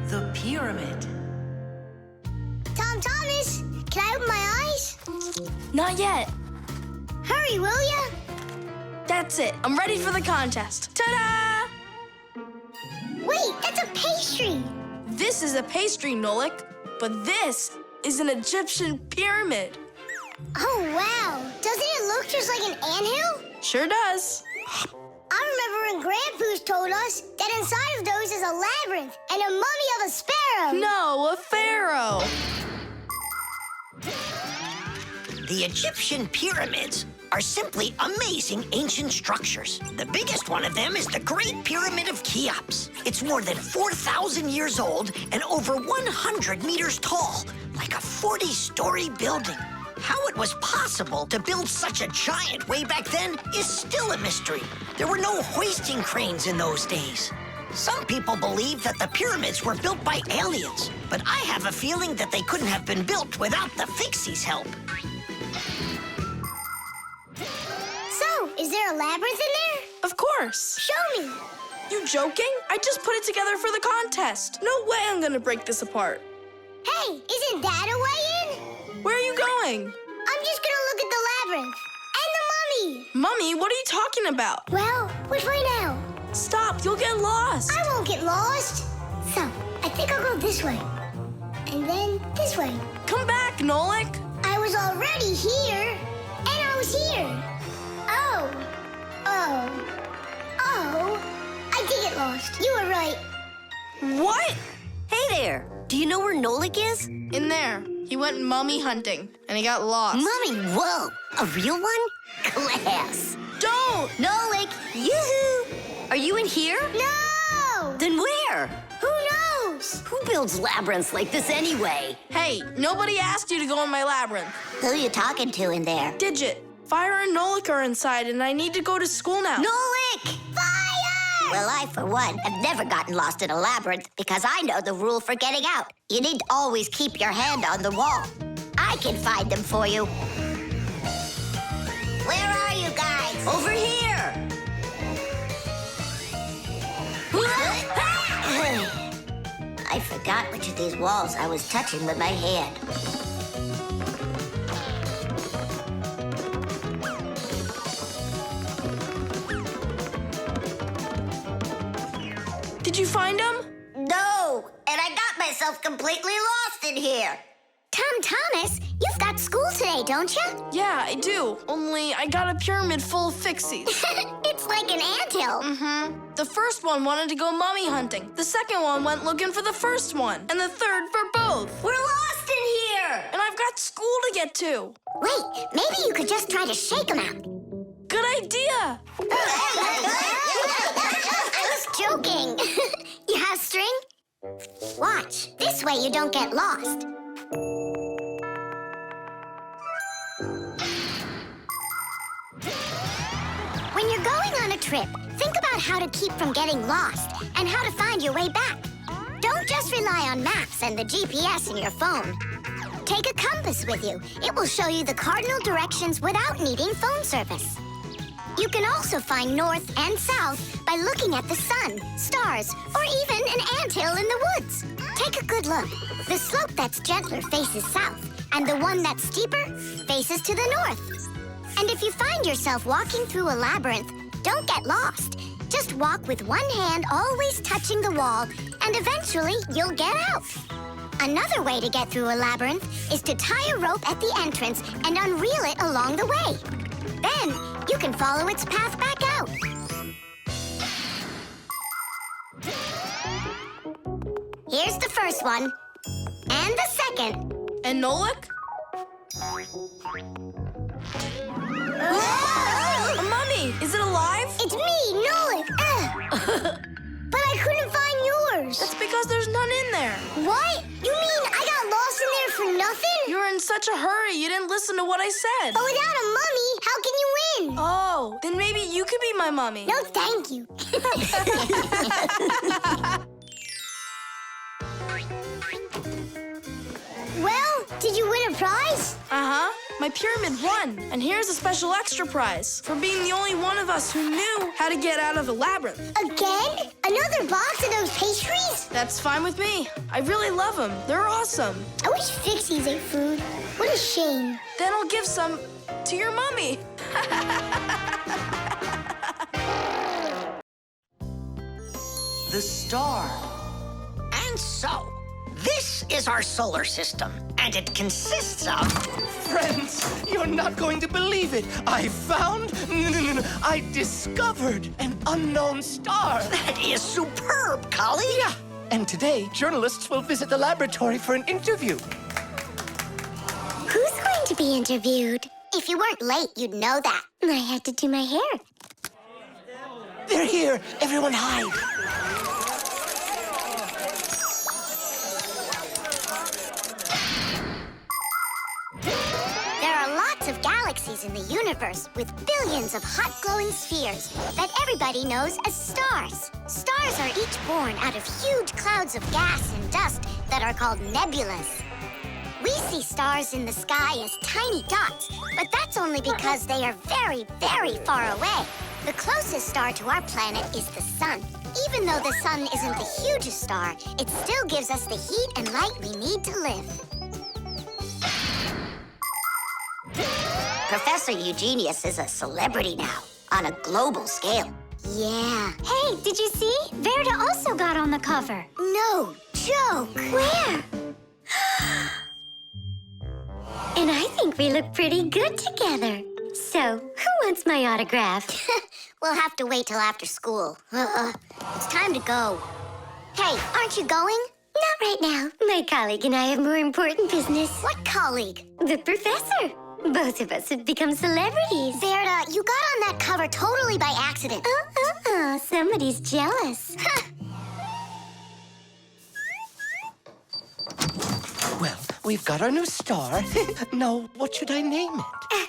The pyramid. Tom Thomas, can I open my eyes? Not yet. Hurry, will ya? That's it. I'm ready for the contest. Ta-da! Wait, that's a pastry. This is a pastry, Nolik, but this is an Egyptian pyramid. Oh, wow. Doesn't it look just like an anthill? Sure does. I remember when Grandpoo's told us that inside of those is a labyrinth and a mummy of a sparrow. No, a pharaoh. The Egyptian pyramids are simply amazing ancient structures. The biggest one of them is the Great Pyramid of Cheops. It's more than 4,000 years old and over 100 meters tall, like a 40-story building. How it was possible to build such a giant way back then is still a mystery. There were no hoisting cranes in those days. Some people believe that the pyramids were built by aliens, but I have a feeling that they couldn't have been built without the Fixies' help. So, is there a labyrinth in there? Of course. Show me. You joking? I just put it together for the contest. No way I'm gonna break this apart. Hey, isn't that a way in? Where are you going? I'm just gonna look at the labyrinth. And the mummy. Mummy, what are you talking about? Well, which way now? Stop, you'll get lost. I won't get lost. So, I think I'll go this way. And then this way. Come back, Nolik. I was already here. And I was here. Oh. I did get lost. You were right. What? Hey there. Do you know where Nolik is? In there. He went mummy hunting, and he got lost. Mummy, whoa. A real one? Class. Don't! Nolik, yoo-hoo. Are you in here? No! Then where? Who knows? Who builds labyrinths like this anyway? Hey, nobody asked you to go in my labyrinth. Who you talking to in there? Digit, Fire and Nolik are inside, and I need to go to school now. Nolik! Fire! Well, I, for one, have never gotten lost in a labyrinth because I know the rule for getting out. You need to always keep your hand on the wall. I can find them for you. Where are you guys? Over here! I forgot which of these walls I was touching with my hand. Did you find him? No, and I got myself completely lost in here. Tom Thomas, you've got school today, don't you? Yeah, I do. Only I got a pyramid full of Fixies. It's like an anthill. The first one wanted to go mummy hunting. The second one went looking for the first one. And the third for both. We're lost in here! And I've got school to get to. Wait, maybe you could just try to shake them out. Good idea. I was joking. You have string? Watch. This way you don't get lost. When you're going on a trip, think about how to keep from getting lost and how to find your way back. Don't just rely on maps and the GPS in your phone. Take a compass with you. It will show you the cardinal directions without needing phone service. You can also find north and south by looking at the sun, stars, or even an anthill in the woods. Take a good look. The slope that's gentler faces south, and the one that's steeper faces to the north. And if you find yourself walking through a labyrinth, don't get lost. Just walk with one hand always touching the wall, and eventually you'll get out. Another way to get through a labyrinth is to tie a rope at the entrance and unreel it along the way. Then you can follow its path back out. Here's the first one. And the second. And Nolik? A mummy! Is it alive? It's me, Nolik. But I couldn't find yours. That's because there's none in there. What? You mean I got lost in there for nothing? You were in such a hurry, you didn't listen to what I said. But without a mummy, how can you win? Oh, then maybe you could be my mummy. No, thank you. Well, did you win a prize? Uh-huh. My pyramid won, and here's a special extra prize for being the only one of us who knew how to get out of the labyrinth. Again? Another box of those pastries? That's fine with me. I really love them. They're awesome. I wish Fixies ate food. What a shame. Then I'll give some to your mommy. The star. And so, this is our solar system, and it consists of... Friends, you're not going to believe it. I found, I discovered an unknown star. That is superb, colleague. Yeah, and today, journalists will visit the laboratory for an interview. Who's going to be interviewed? If you weren't late, you'd know that. I had to do my hair. They're here. Everyone hide. There are lots of galaxies in the universe with billions of hot glowing spheres that everybody knows as stars. Stars are each born out of huge clouds of gas and dust that are called nebulas. We see stars in the sky as tiny dots, but that's only because they are very, very far away. The closest star to our planet is the sun. Even though the sun isn't the hugest star, it still gives us the heat and light we need to live. Professor Eugenius is a celebrity now, on a global scale. Yeah. Hey, did you see? Verda also got on the cover. No joke. Where? And I think we look pretty good together. So, who wants my autograph? We'll have to wait till after school. It's time to go. Hey, aren't you going? Not right now. My colleague and I have more important business. What colleague? The professor. Both of us have become celebrities. Verda, you got on that cover totally by accident. Somebody's jealous. Well, we've got our new star. Now, what should I name it?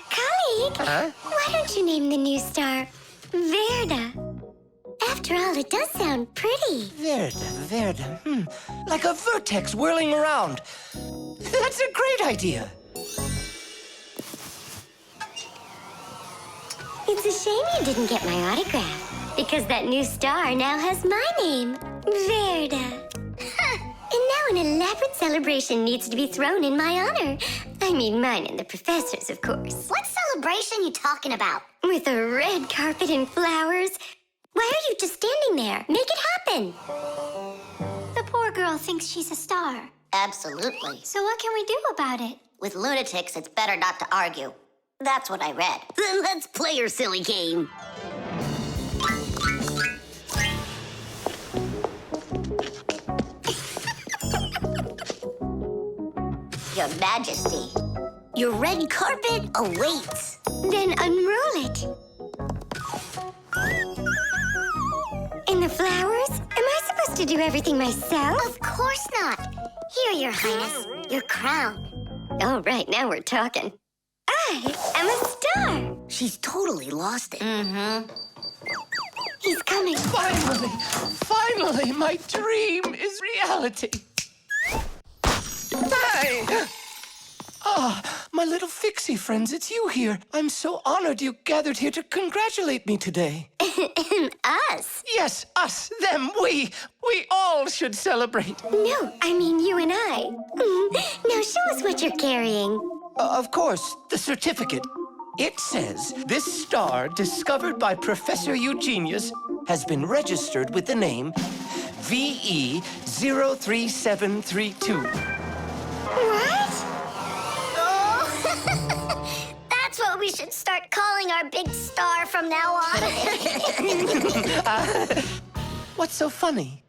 Colleague, Huh? why don't you name the new star Verda? After all, it does sound pretty. Verda. Like a vertex whirling around. That's a great idea. It's a shame you didn't get my autograph, because that new star now has my name, Verda. And now an elaborate celebration needs to be thrown in my honor. I mean, mine and the professor's, of course. What celebration you talking about? With a red carpet and flowers. Why are you just standing there? Make it happen. The poor girl thinks she's a star. Absolutely. So what can we do about it? With lunatics, it's better not to argue. That's what I read. Then let's play your silly game. Your Majesty, your red carpet awaits. Then unroll it. And the flowers? Am I supposed to do everything myself? Of course not. Here, Your Highness, your crown. All right, now we're talking. I am a star. She's totally lost it. He's coming. Finally, my dream is reality. Hi! My little Fixie friends, it's you here. I'm so honored you gathered here to congratulate me today. Us? Yes, us, them, we all should celebrate. No, I mean you and I. Now show us what you're carrying. Of course, the certificate. It says this star, discovered by Professor Eugenius, has been registered with the name VE03732. What? Oh, that's what we should start calling our big star from now on. What's so funny?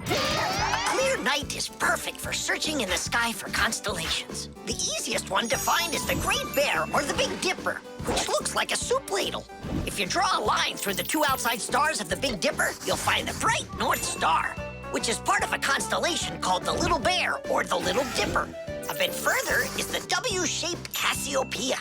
A clear night is perfect for searching in the sky for constellations. The easiest one to find is the Great Bear or the Big Dipper, which looks like a soup ladle. If you draw a line through the two outside stars of the Big Dipper, you'll find the bright North Star, which is part of a constellation called the Little Bear or the Little Dipper. A bit further is the W-shaped Cassiopeia.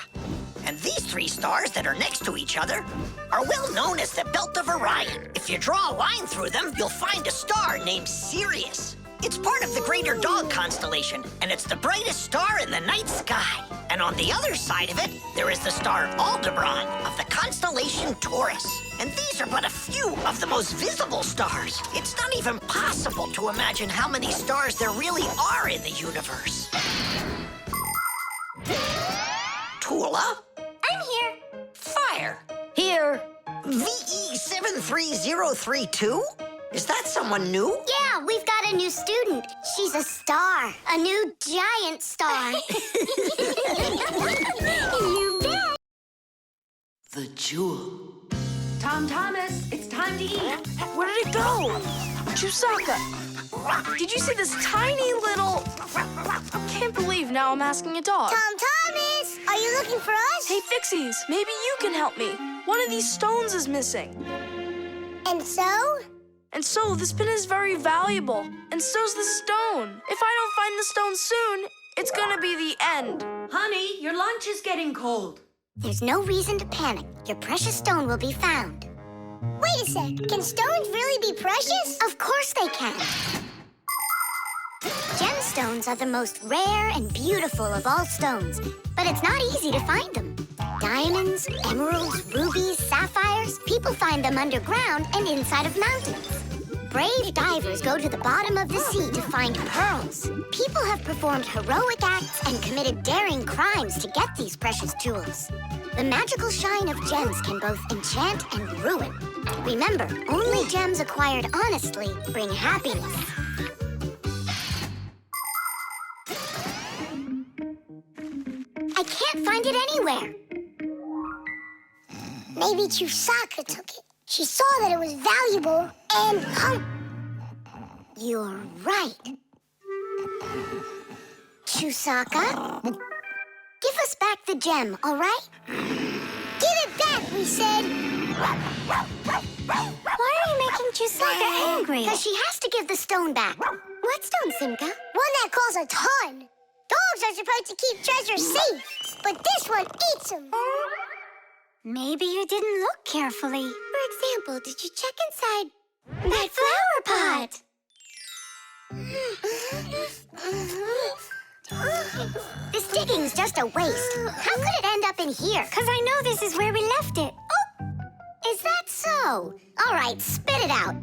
And these three stars that are next to each other are well known as the Belt of Orion. If you draw a line through them, you'll find a star named Sirius. It's part of the Greater Dog constellation, and it's the brightest star in the night sky. And on the other side of it, there is the star Aldebaran of the constellation Taurus. And these are but a few of the most visible stars. It's not even possible to imagine how many stars there really are in the universe. Tula? I'm here. Fire. Here. VE73032? Is that someone new? Yeah, we've got a new student. She's a star. A new giant star. You bet. The jewel. Tom Thomas, it's time to eat. Where did it go? Chusaka, did you see this tiny little... Can't believe now I'm asking a dog. Tom Thomas, are you looking for us? Hey, Fixies, maybe you can help me. One of these stones is missing. And so? And so this pin is very valuable, and so's the stone. If I don't find the stone soon, it's gonna be the end. Honey, your lunch is getting cold. There's no reason to panic. Your precious stone will be found. Wait a sec. Can stones really be precious? Of course they can. Gemstones are the most rare and beautiful of all stones, but it's not easy to find them. Diamonds, emeralds, rubies, sapphires, people find them underground and inside of mountains. Brave divers go to the bottom of the sea to find pearls. People have performed heroic acts and committed daring crimes to get these precious jewels. The magical shine of gems can both enchant and ruin. Remember, only gems acquired honestly bring happiness. I can't find it anywhere. Maybe Chusaka took it. She saw that it was valuable and... You're right. Chusaka? Give us back the gem, all right? Give it back, we said. Why are you making Chusaka angry? Because she has to give the stone back. What stone, Simka? One that costs a ton. Dogs are supposed to keep treasure safe, but this one eats them. Maybe you didn't look carefully. For example, did you check inside that flower pot? This digging's just a waste. How could it end up in here? Because I know this is where we left it. Oh, is that so? All right, spit it out.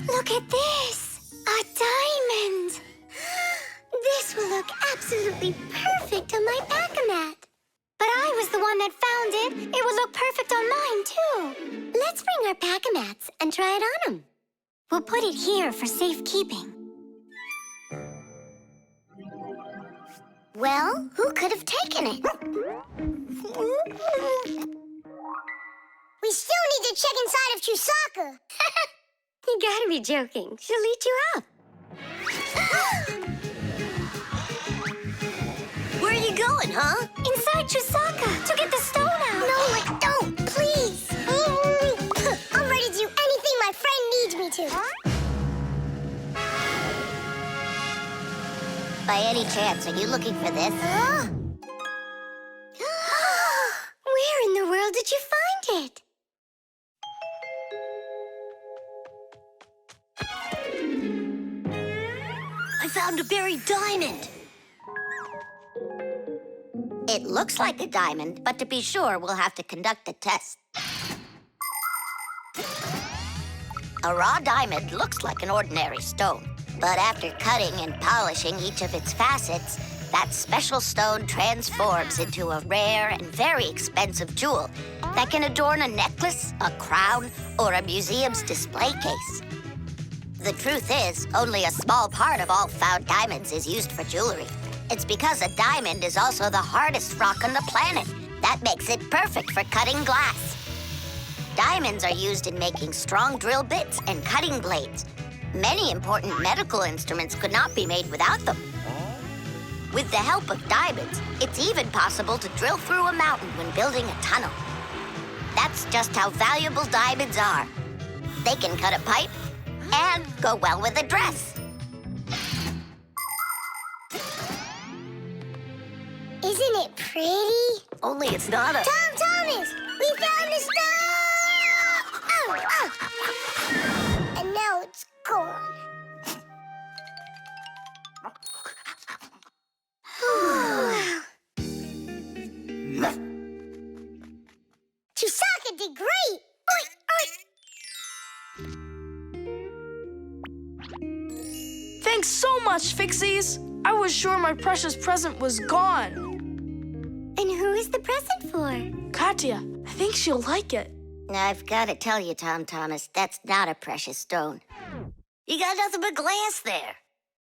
Look at this! A diamond! This will look absolutely perfect on my back-a-mat. But I was the one that found it. It would look perfect on mine, too. Let's bring our back-a-mats and try it on them. We'll put it here for safekeeping. Well, who could have taken it? We still need to check inside of Chusaka. You gotta be joking. She'll eat you up. Where are you going, huh? Inside Chusaka to get the stone out. No, don't, please. I'm ready to do anything my friend needs me to. By any chance, are you looking for this? Where in the world did you find it? I found a buried diamond. It looks like a diamond, but to be sure, we'll have to conduct a test. A raw diamond looks like an ordinary stone, but after cutting and polishing each of its facets, that special stone transforms into a rare and very expensive jewel that can adorn a necklace, a crown, or a museum's display case. The truth is, only a small part of all found diamonds is used for jewelry. It's because a diamond is also the hardest rock on the planet. That makes it perfect for cutting glass. Diamonds are used in making strong drill bits and cutting blades. Many important medical instruments could not be made without them. With the help of diamonds, it's even possible to drill through a mountain when building a tunnel. That's just how valuable diamonds are. They can cut a pipe and go well with a dress. Isn't it pretty? Only it's not a... Tom Thomas, we found the stone! Oh, Thanks so much, Fixies. I was sure my precious present was gone. And who is the present for? Katya, I think she'll like it. I've got to tell you, Tom Thomas, that's not a precious stone. You got nothing but glass there.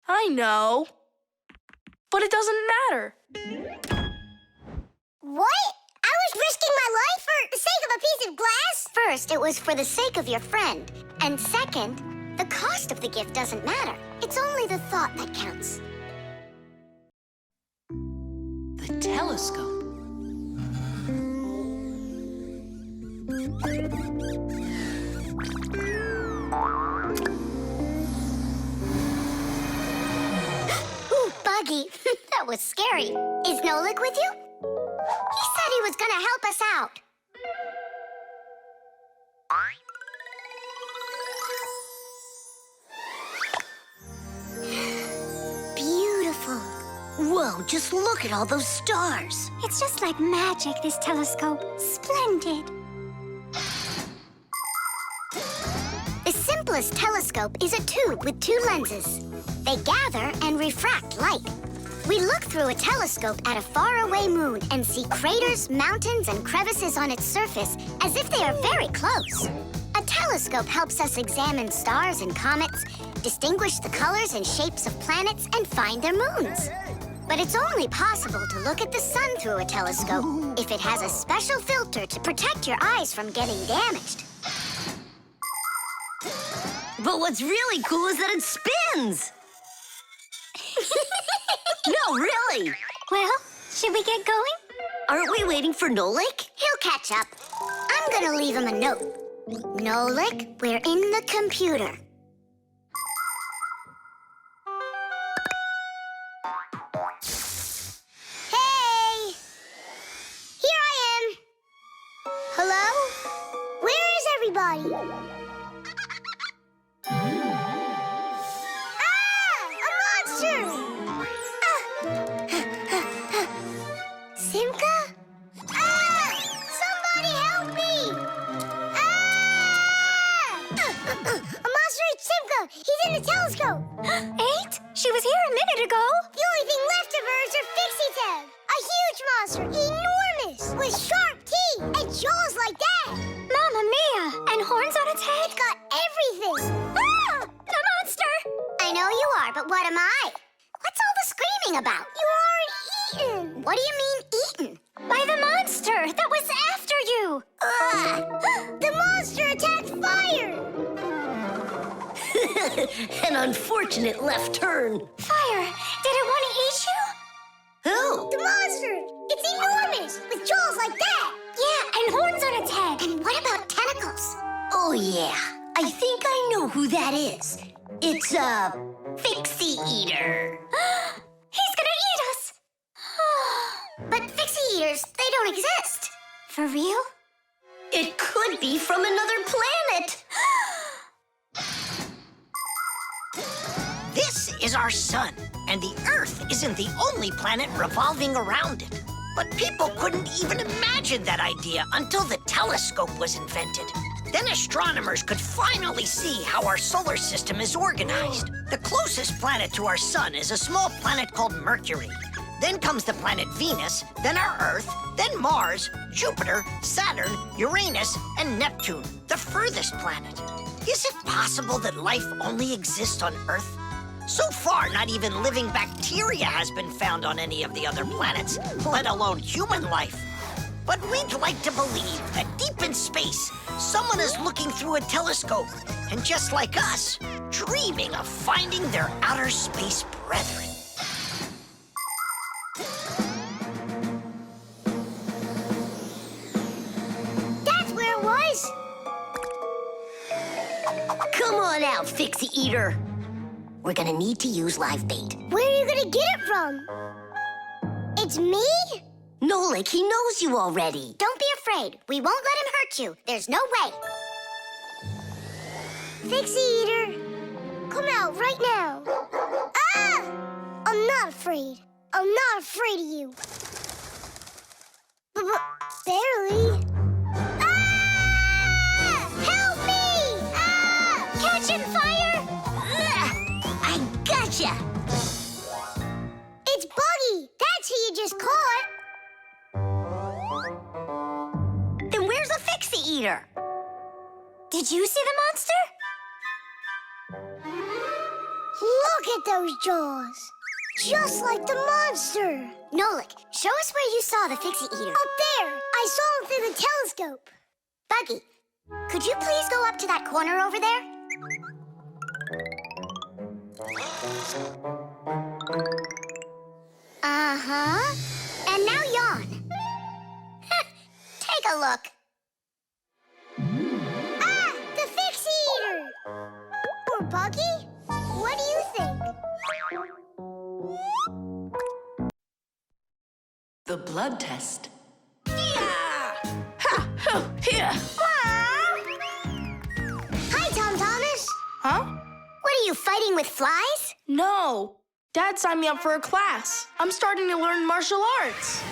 I know. But it doesn't matter. What? I was risking my life for the sake of a piece of glass? First, it was for the sake of your friend. And second, the cost of the gift doesn't matter. It's only the thought that counts. The telescope. Ooh, Buggy. That was scary. Is Nolik with you? He said he was gonna help us out. Beautiful. Whoa, just look at all those stars. It's just like magic, this telescope. Splendid. The simplest telescope is a tube with 2 lenses. They gather and refract light. We look through a telescope at a faraway moon and see craters, mountains, and crevices on its surface as if they are very close. A telescope helps us examine stars and comets, distinguish the colors and shapes of planets, and find their moons. But it's only possible to look at the sun through a telescope if it has a special filter to protect your eyes from getting damaged. But what's really cool is that it spins. No, really. Well, should we get going? Aren't we waiting for Nolik? He'll catch up. I'm gonna leave him a note. Nolik, we're in the computer. Hey! Here I am. Hello? Where is everybody? Simka? Ah! Somebody help me! Ah! A monster ate Simka! He's in the telescope! Ate? She was here a minute ago. The only thing left of her is her Fixie tag. A huge monster, enormous, with sharp teeth and jaws like that. Mamma mia! And horns on its head? It's got everything. Ah! The monster! I know you are, but what am I? What's all the screaming about? You aren't eaten. What do you mean eaten? By the monster that was after you. The monster attacked fire. An unfortunate left turn. Fire? Did it want to eat you? Who? The monster! It's enormous, with jaws like that. Yeah, and horns on its head. And what about tentacles? Oh, yeah. I think I know who that is. It's a Fixie eater. He's gonna eat us. But Fixie eaters, they don't exist. For real? It could be from another planet. This is our sun, and the Earth isn't the only planet revolving around it. But people couldn't even imagine that idea until the telescope was invented. Then astronomers could finally see how our solar system is organized. The closest planet to our sun is a small planet called Mercury. Then comes the planet Venus, then our Earth, then Mars, Jupiter, Saturn, Uranus, and Neptune, the furthest planet. Is it possible that life only exists on Earth? So far, not even living bacteria has been found on any of the other planets, let alone human life. But we'd like to believe that deep in space, someone is looking through a telescope, and just like us, dreaming of finding their outer space brethren. That's where it was. Come on out, Fixie eater. We're gonna need to use live bait. Where are you gonna get it from? It's me? Nolik, he knows you already. Don't be afraid. We won't let him hurt you. There's no way. Fixie eater, come out right now. Ah! I'm not afraid. I'm not afraid of you. Barely. Ah! Help me! Ah! Catch him, Fire! I got Gotcha! It's Buggy! That's who you just caught! Then where's the Fixie Eater? Did you see the monster? Look at those jaws! Just like the monster! Nolik, show us where you saw the Fixie Eater. Up there! I saw him through the telescope. Buggy, could you please go up to that corner over there? Uh-huh. And now yawn. Take a look. Ah! The Fixie Eater! Or Buggy? What do you think? The blood test. Yeah! Ha! Ho! Here! Hi, Tom Thomas. Huh? What are you, fighting with flies? No. Dad signed me up for a class. I'm starting to learn martial arts.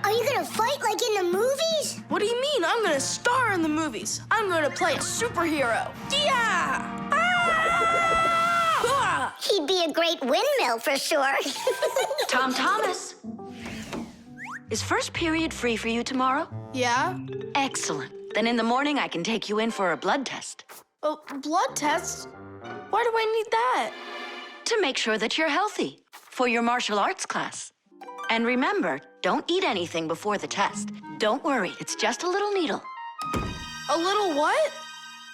Are you gonna fight like in the movies? What do you mean? I'm gonna star in the movies. I'm gonna play a superhero. Yeah! Ah! He'd be a great windmill for sure. Tom Thomas. Is first period free for you tomorrow? Yeah? Excellent. Then in the morning I can take you in for a blood test. Oh, blood tests? Why do I need that? To make sure that you're healthy for your martial arts class. And remember, don't eat anything before the test. Don't worry, it's just a little needle. A little what?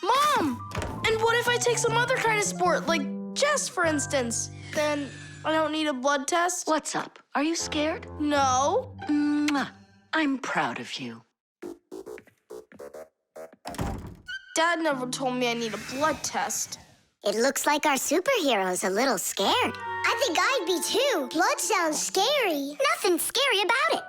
Mom! And what if I take some other kind of sport, like chess, for instance? Then I don't need a blood test? What's up? Are you scared? No. Mwah. I'm proud of you. Dad never told me I need a blood test. It looks like our superhero's a little scared. I think I'd be too. Blood sounds scary. Nothing scary about it.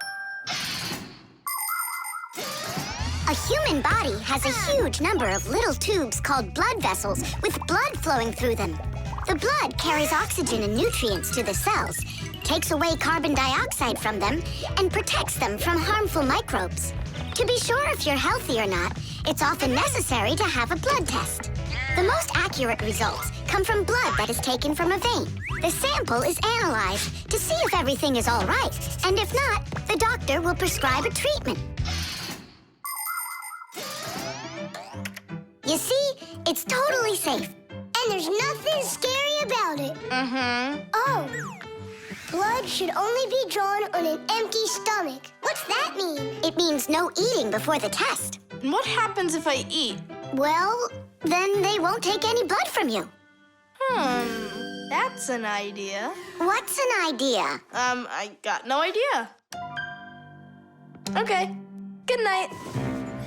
A human body has a huge number of little tubes called blood vessels with blood flowing through them. The blood carries oxygen and nutrients to the cells, takes away carbon dioxide from them, and protects them from harmful microbes. To be sure if you're healthy or not, it's often necessary to have a blood test. The most accurate results come from blood that is taken from a vein. The sample is analyzed to see if everything is all right, and if not, the doctor will prescribe a treatment. You see, it's totally safe. And there's nothing scary about it. Mm-hmm. Oh, blood should only be drawn on an empty stomach. What's that mean? It means no eating before the test. And what happens if I eat? Well, then they won't take any blood from you. That's an idea. What's an idea? I got no idea. Okay, good night.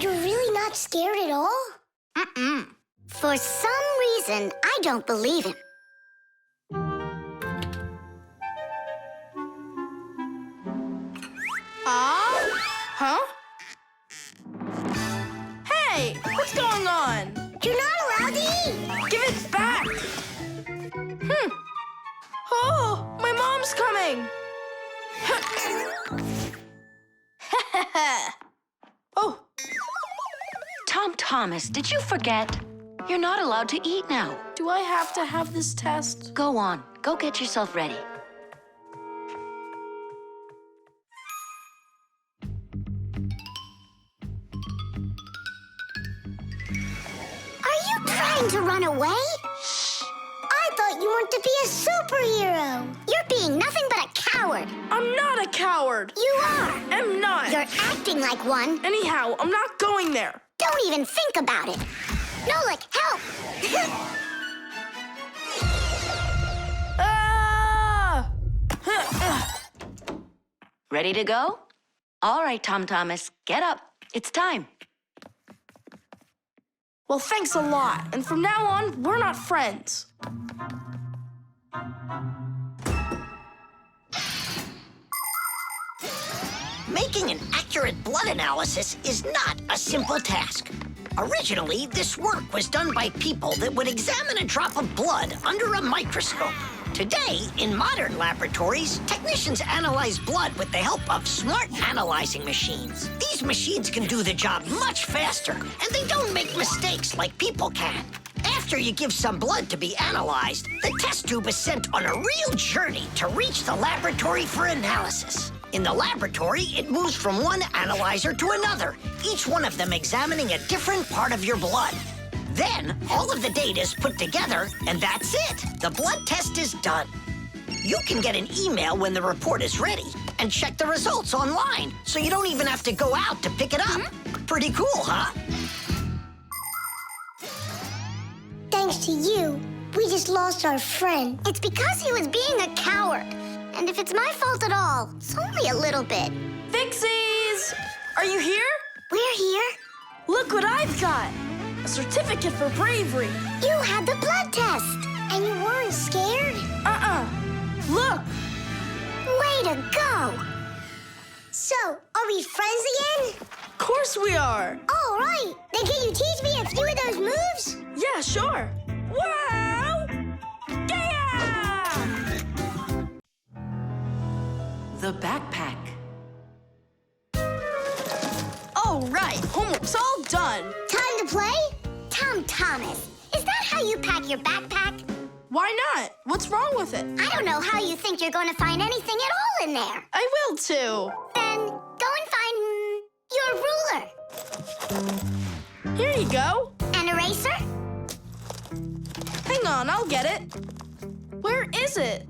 You're really not scared at all? Mm-mm. For some reason, I don't believe him. Huh? Hey, what's going on? You're not allowed to eat. Give it back! Oh, my mom's coming! Oh, Tom Thomas, did you forget? You're not allowed to eat now. do I have to have this test? Go on. Go get yourself ready. Are you trying to run away? I thought you wanted to be a superhero. You're being nothing but a coward. I'm not a coward. You are. I'm not. You're acting like one. Anyhow, I'm not going there. Don't even think about it. Nolik, help! Ah! Ready to go? All right, Tom Thomas, get up. It's time. Well, thanks a lot. And from now on, we're not friends. Making an accurate blood analysis is not a simple task. Originally, this work was done by people that would examine a drop of blood under a microscope. Today, in modern laboratories, technicians analyze blood with the help of smart analyzing machines. These machines can do the job much faster, and they don't make mistakes like people can. After After you give some blood to be analyzed, the test tube is sent on a real journey to reach the laboratory for analysis. In the laboratory, it moves from one analyzer to another, each one of them examining a different part of your blood. Then, all of the data is put together, and that's it. The blood test is done. You can get an email when the report is ready and check the results online, so you don't even have to go out to pick it up. Pretty cool, huh? Thanks to you, we just lost our friend. It's because he was being a coward. And if it's my fault at all, it's only a little bit. Fixies! Are you here? We're here. Look what I've got! A certificate for bravery. You had the blood test. And you weren't scared? Look! Way to go! So, are we friends again? Of course we are! All right. Then can you teach me a few of those moves? Yeah, sure. Wow! Yeah! The backpack. All right, homework's all done. Time to play? Tom Thomas, is that how you pack your backpack? Why not? What's wrong with it? I don't know how you think you're going to find anything at all in there. I will too. Then go and find your ruler. Here you go. An eraser? Hang on, I'll get it. Where is it?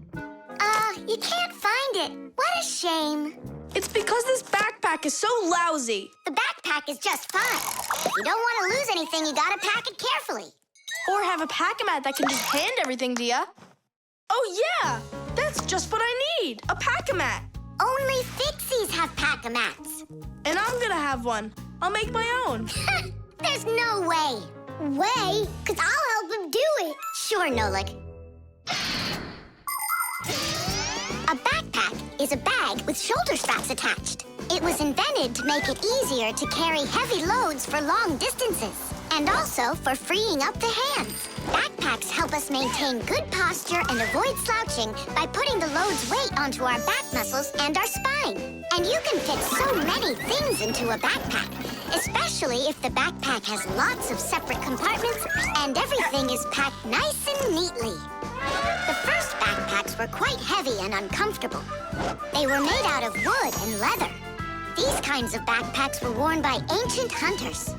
You can't find it. What a shame. It's because this backpack is so lousy. The backpack is just fine. If you don't want to lose anything, you gotta pack it carefully. Or have a pack-a-mat that can just hand everything to ya. Oh, yeah! That's just what I need, a pack-a-mat. Only Fixies have pack-a-mats. And I'm gonna have one. I'll make my own. There's no way. Way? Because I'll help him do it. Sure, Nolik. A backpack is a bag with shoulder straps attached. It was invented to make it easier to carry heavy loads for long distances, and also for freeing up the hands. Backpacks help us maintain good posture and avoid slouching by putting the load's weight onto our back muscles and our spine. And you can fit so many things into a backpack, especially if the backpack has lots of separate compartments and everything is packed nice and neatly. The first backpacks were quite heavy and uncomfortable. They were made out of wood and leather. These kinds of backpacks were worn by ancient hunters.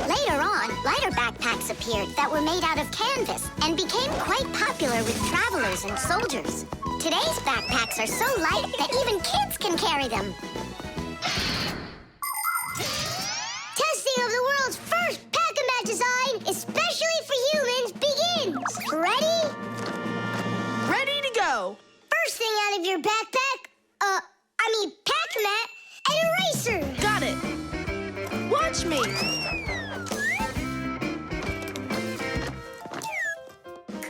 Later on, lighter backpacks appeared that were made out of canvas and became quite popular with travelers and soldiers. Today's backpacks are so light that even kids can carry them. Testing of the world's first pack-a-mat design, especially for humans, begins. Ready? Ready to go. First thing out of your backpack, pack-a-mat, an eraser. Got it. Watch me.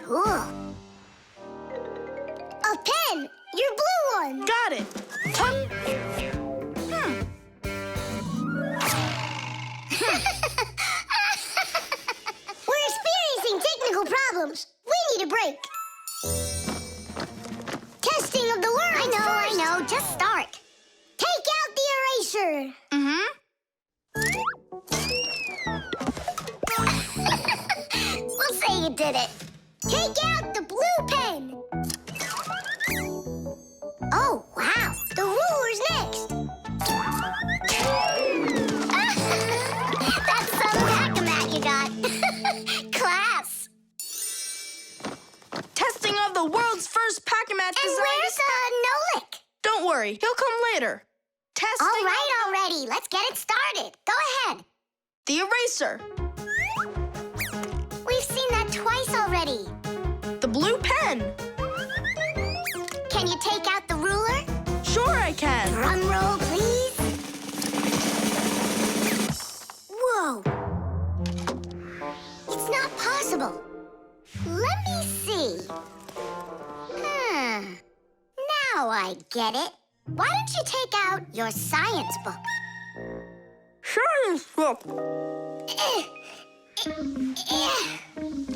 Cool. A pen, your blue one. Got it. We're experiencing technical problems. We need a break. Testing of the world. I know. Just start. Take out the eraser. We'll say you did it. Take out the blue pen. Oh, wow. The ruler's next. That's some pack-a-mat you got. Class. Testing of the world's first pack-a-mat And design. where's Nolik? Don't worry, he'll come later. Testing All right, already. Let's get it started. Go ahead. the eraser. We've seen that twice already. The blue pen. Can you take out the ruler? Sure I can. Drum roll, please. Whoa. It's not possible. Let me see. Now I get it. Why don't you take out your science book? Science book.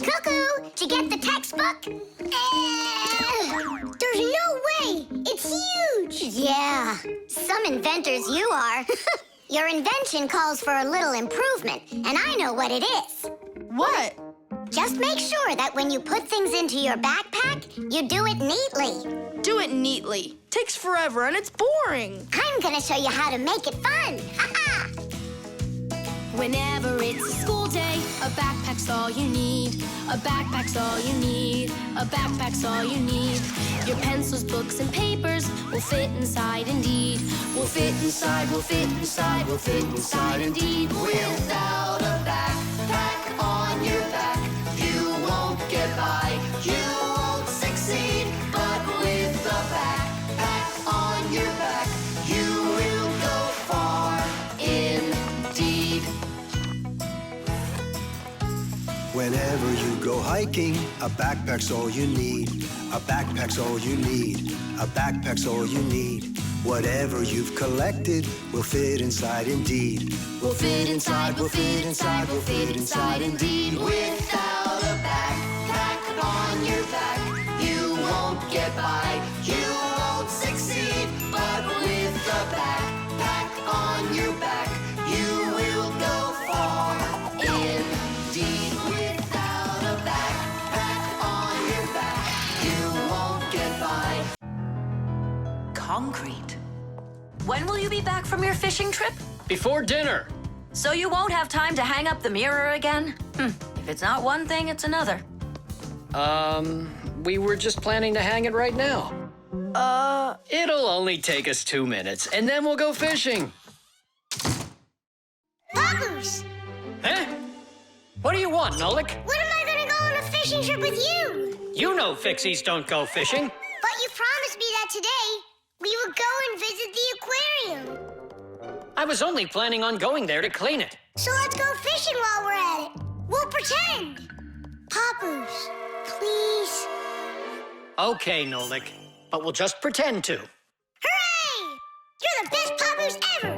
Cuckoo, did you get the textbook? There's no way! It's huge! Yeah, some inventors you are. Your invention calls for a little improvement, and I know what it is. What? Just make sure that when you put things into your backpack, you do it neatly. Do it neatly. Takes forever and it's boring. I'm gonna show you how to make it fun. Ha-ha! Whenever it's a school day, a backpack's all you need. A backpack's all you need. A backpack's all you need. Your pencils, books, and papers will fit inside indeed. Will fit inside, will fit inside, will fit inside indeed. Without a backpack on your back, you won't get by, you won't succeed. But with a backpack on your back, you will go far indeed. Whenever you go hiking, a backpack's all you need. A backpack's all you need. A backpack's all you need. Whatever you've collected will fit inside indeed. Will fit inside, will fit inside, will fit inside indeed. Without a backpack on your back, you won't get by, you won't succeed. But with a backpack on your back, you will go far indeed. Without a backpack on your back, you won't get by. Concrete. When will you be back from your fishing trip? Before dinner. So you won't have time to hang up the mirror again? If it's not one thing, it's another. We were just planning to hang it right now. It'll only take us 2 minutes, and then we'll go fishing. Papoose! Huh? What do you want, Nolik? When am I gonna go on a fishing trip with you? You know Fixies don't go fishing. But you promised me that today we would go and visit the aquarium. I was only planning on going there to clean it. So let's go fishing while we're at it. We'll pretend. Papoose, please. Okay, Nolik, but we'll just pretend to. Hooray! You're the best Papoose ever!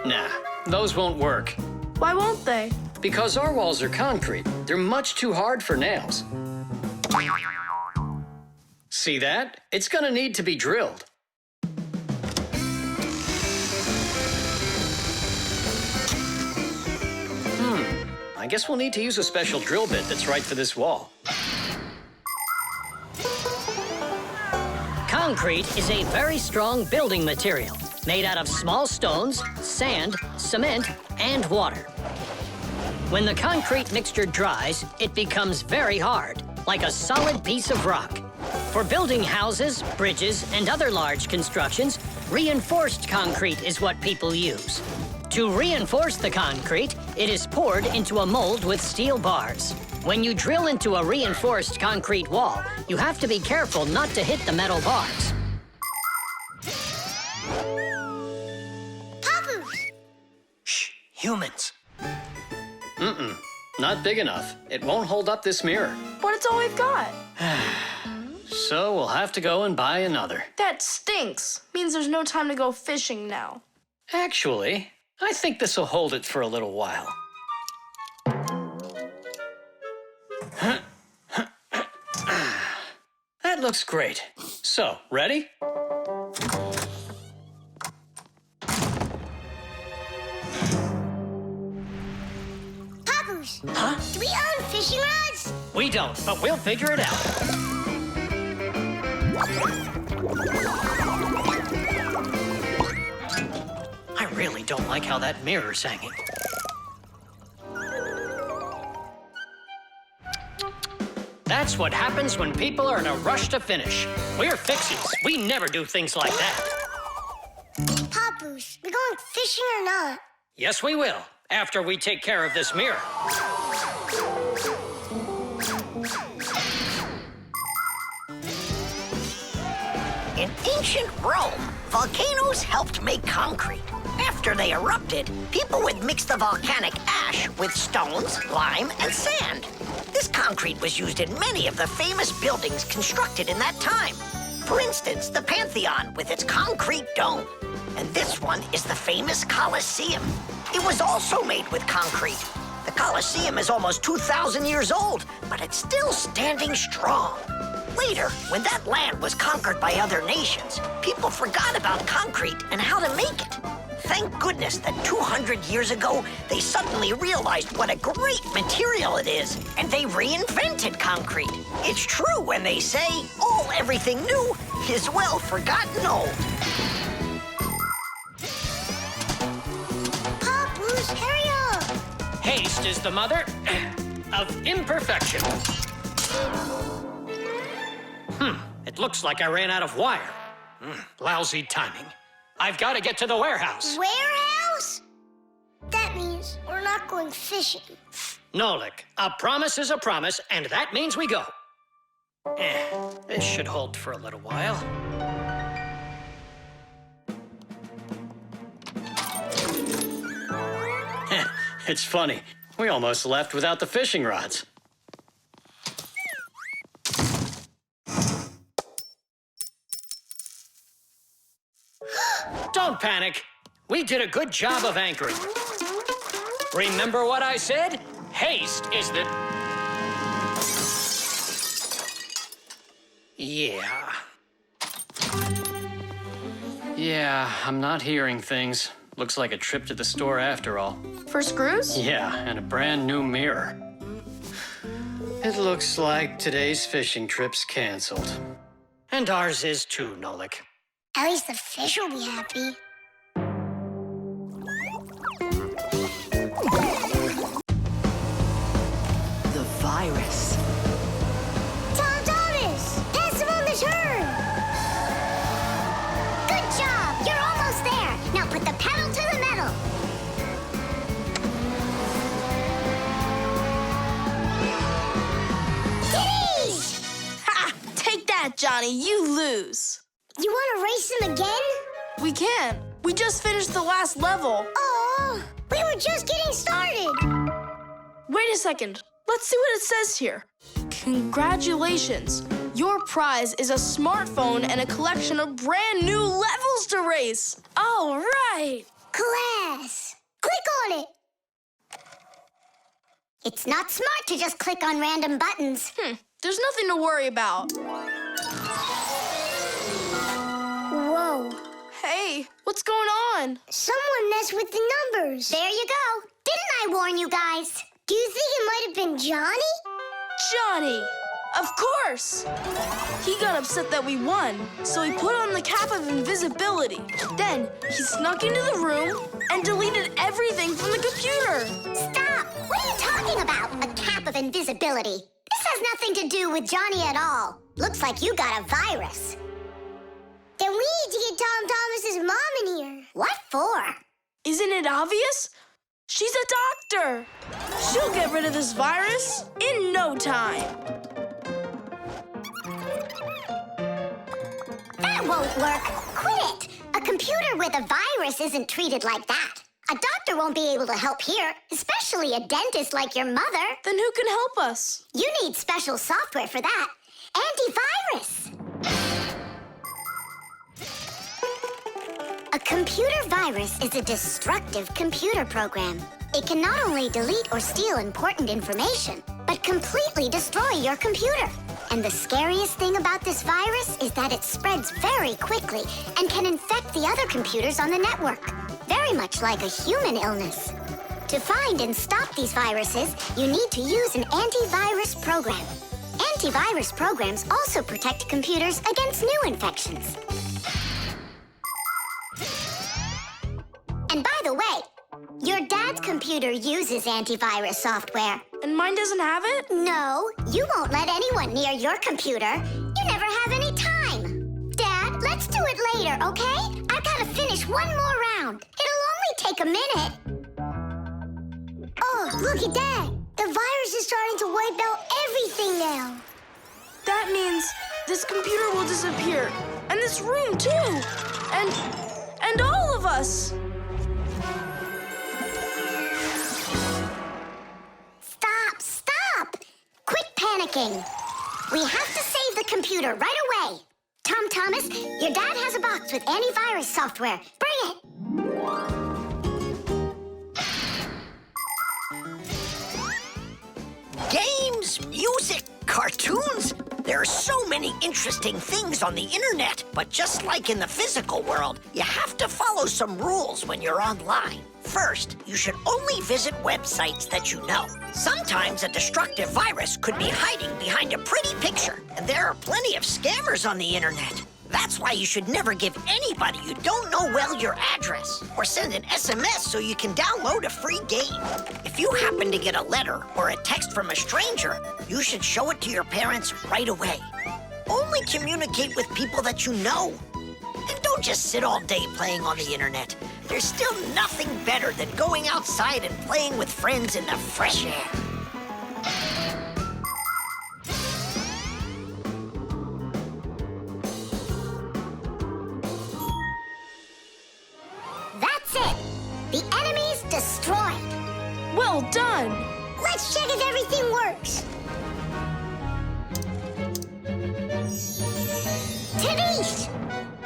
Nah, those won't work. Why won't they? Because our walls are concrete. They're much too hard for nails. See that? It's gonna need to be drilled. I guess we'll need to use a special drill bit that's right for this wall. Concrete is a very strong building material made out of small stones, sand, cement, and water. When the concrete mixture dries, it becomes very hard, like a solid piece of rock. For building houses, bridges, and other large constructions, reinforced concrete is what people use. To reinforce the concrete, it is poured into a mold with steel bars. When you drill into a reinforced concrete wall, you have to be careful not to hit the metal bars. Papoose! Shh, humans. Not big enough. It won't hold up this mirror. But it's all we've got. So we'll have to go and buy another. That stinks. Means there's no time to go fishing now. Actually, I think this will hold it for a little while. That looks great. So, ready? Papoose! Huh? Do we own fishing rods? We don't, but we'll figure it out. I really don't like how that mirror's hanging. That's what happens when people are in a rush to finish. We're Fixies. We never do things like that. Papoose, we going fishing or not? Yes, we will, after we take care of this mirror. In ancient Rome, volcanoes helped make concrete. After they erupted, people would mix the volcanic ash with stones, lime, and sand. This concrete was used in many of the famous buildings constructed in that time. For instance, the Pantheon with its concrete dome. And this one is the famous Colosseum. It was also made with concrete. The Colosseum is almost 2,000 years old, but it's still standing strong. Later, when that land was conquered by other nations, people forgot about concrete and how to make it. Thank goodness that 200 years ago, they suddenly realized what a great material it is, and they reinvented concrete. It's true when they say, everything new is well forgotten old. Papoose, hurry up! Haste is the mother of imperfection. It looks like I ran out of wire. Lousy timing. I've got to get to the warehouse. Warehouse? That means we're not going fishing. Nolik, a promise is a promise, and that means we go. This should hold for a little while. It's funny. We almost left without the fishing rods. Don't panic. We did a good job of anchoring. Remember what I said? Haste is the... Yeah, I'm not hearing things. Looks like a trip to the store after all. For screws? Yeah, and a brand new mirror. It looks like today's fishing trip's canceled. And ours is too, Nolik. At least the fish will be happy. The virus. Tom Thomas! Pass him on the turn! Good job! You're almost there! Now put the pedal to the metal! Kitties! Ha! Take that, Johnny. You lose. You want to race him again? We can. We just finished the last level. Oh, we were just getting started. Wait a second. Let's see what it says here. Congratulations. Your prize is a smartphone and a collection of brand new levels to race. All right. Class. Click on it. It's not smart to just click on random buttons. There's nothing to worry about. Whoa. Hey, what's going on? Someone messed with the numbers. There you go. Didn't I warn you guys? Do you think it might have been Johnny? Johnny! Of course! He got upset that we won, so he put on the cap of invisibility. Then he snuck into the room and deleted everything from the computer. Stop! What are you talking about? A cap of invisibility. This has nothing to do with Johnny at all. Looks like you got a virus. Then we need to get Tom Thomas's mom in here. What for? Isn't it obvious? She's a doctor. She'll get rid of this virus in no time. That won't work. Quit it. A computer with a virus isn't treated like that. A doctor won't be able to help here, especially a dentist like your mother. Then who can help us? You need special software for that. Antivirus. A computer virus is a destructive computer program. It can not only delete or steal important information, but completely destroy your computer. And the scariest thing about this virus is that it spreads very quickly and can infect the other computers on the network, very much like a human illness. To find and stop these viruses, you need to use an antivirus program. Antivirus programs also protect computers against new infections. And by the way, your dad's computer uses antivirus software. And mine doesn't have it? No, you won't let anyone near your computer. You never have any time. Dad, let's do it later, okay? I've got to finish one more round. It'll only take a minute. Oh, look at that. The virus is starting to wipe out everything now. That means this computer will disappear. And this room, too. And all of us. Stop! Quit panicking. We have to save the computer right away. Tom Thomas, your dad has a box with antivirus software. Bring it. Games, music, cartoons. There are so many interesting things on the internet, but just like in the physical world, you have to follow some rules when you're online. First, you should only visit websites that you know. Sometimes a destructive virus could be hiding behind a pretty picture, and there are plenty of scammers on the internet. That's why you should never give anybody you don't know well your address, or send an SMS so you can download a free game. If you happen to get a letter or a text from a stranger, you should show it to your parents right away. Only communicate with people that you know. And don't just sit all day playing on the internet. There's still nothing better than going outside and playing with friends in the fresh air. That's it! The enemy's destroyed! Well done! Let's check if everything works! Tadish!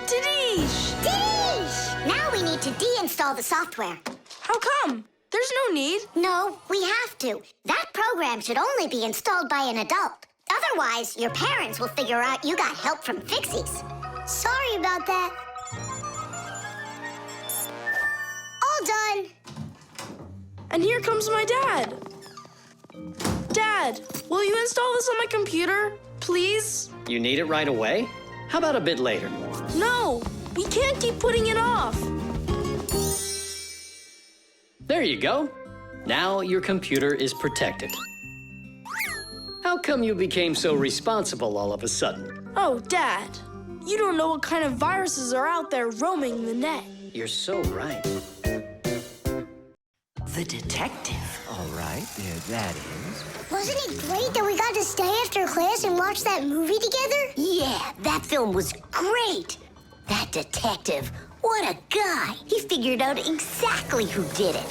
Tadish! Tadish! Now we need to deinstall the software. How come? There's no need. No, we have to. That program should only be installed by an adult. Otherwise, your parents will figure out you got help from Fixies. Sorry about that. All done. And here comes my dad. Dad, will you install this on my computer, please? You need it right away? How about a bit later? No, we can't keep putting it off. There you go. Now your computer is protected. How come you became so responsible all of a sudden? Oh, Dad, you don't know what kind of viruses are out there roaming the net. You're so right. The detective. All right, there that is. Wasn't it great that we got to stay after class and watch that movie together? Yeah, that film was great. That detective, what a guy. He figured out exactly who did it.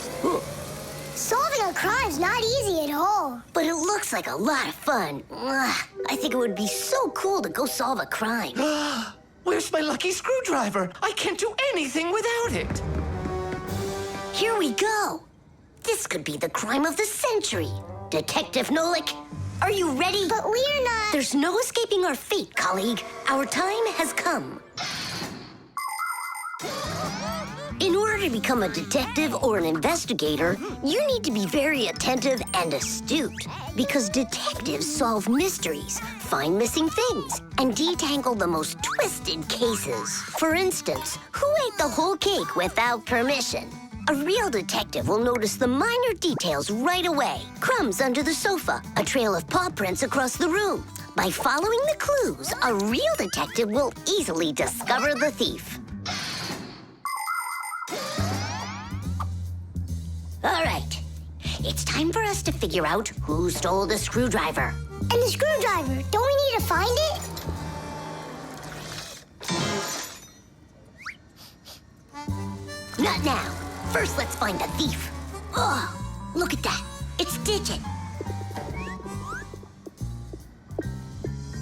Solving a crime's not easy at all. But it looks like a lot of fun. I think it would be so cool to go solve a crime. Where's my lucky screwdriver? I can't do anything without it. Here we go. This could be the crime of the century. Detective Nolik, are you ready? But we're not... There's no escaping our fate, colleague. Our time has come. In order to become a detective or an investigator, you need to be very attentive and astute, because detectives solve mysteries, find missing things, and detangle the most twisted cases. For instance, who ate the whole cake without permission? A real detective will notice the minor details right away. Crumbs under the sofa, a trail of paw prints across the room. By following the clues, a real detective will easily discover the thief. All right, it's time for us to figure out who stole the screwdriver. And the screwdriver, don't we need to find it? Not now. First, let's find the thief. Oh, look at that. It's Digit.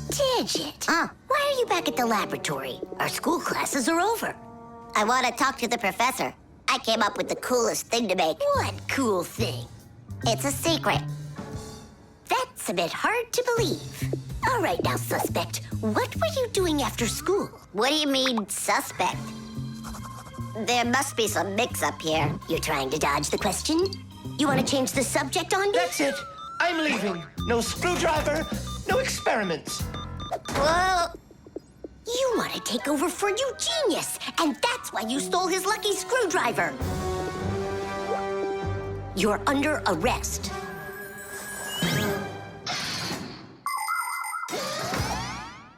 Digit? Why are you back at the laboratory? Our school classes are over. I want to talk to the professor. I came up with the coolest thing to make. What cool thing? It's a secret. That's a bit hard to believe. All right now, suspect. What were you doing after school? What do you mean, suspect? There must be some mix-up here. You're trying to dodge the question? You want to change the subject on me? That's it. I'm leaving. No screwdriver, no experiments. Well... You want to take over for Eugenius, and that's why you stole his lucky screwdriver. You're under arrest.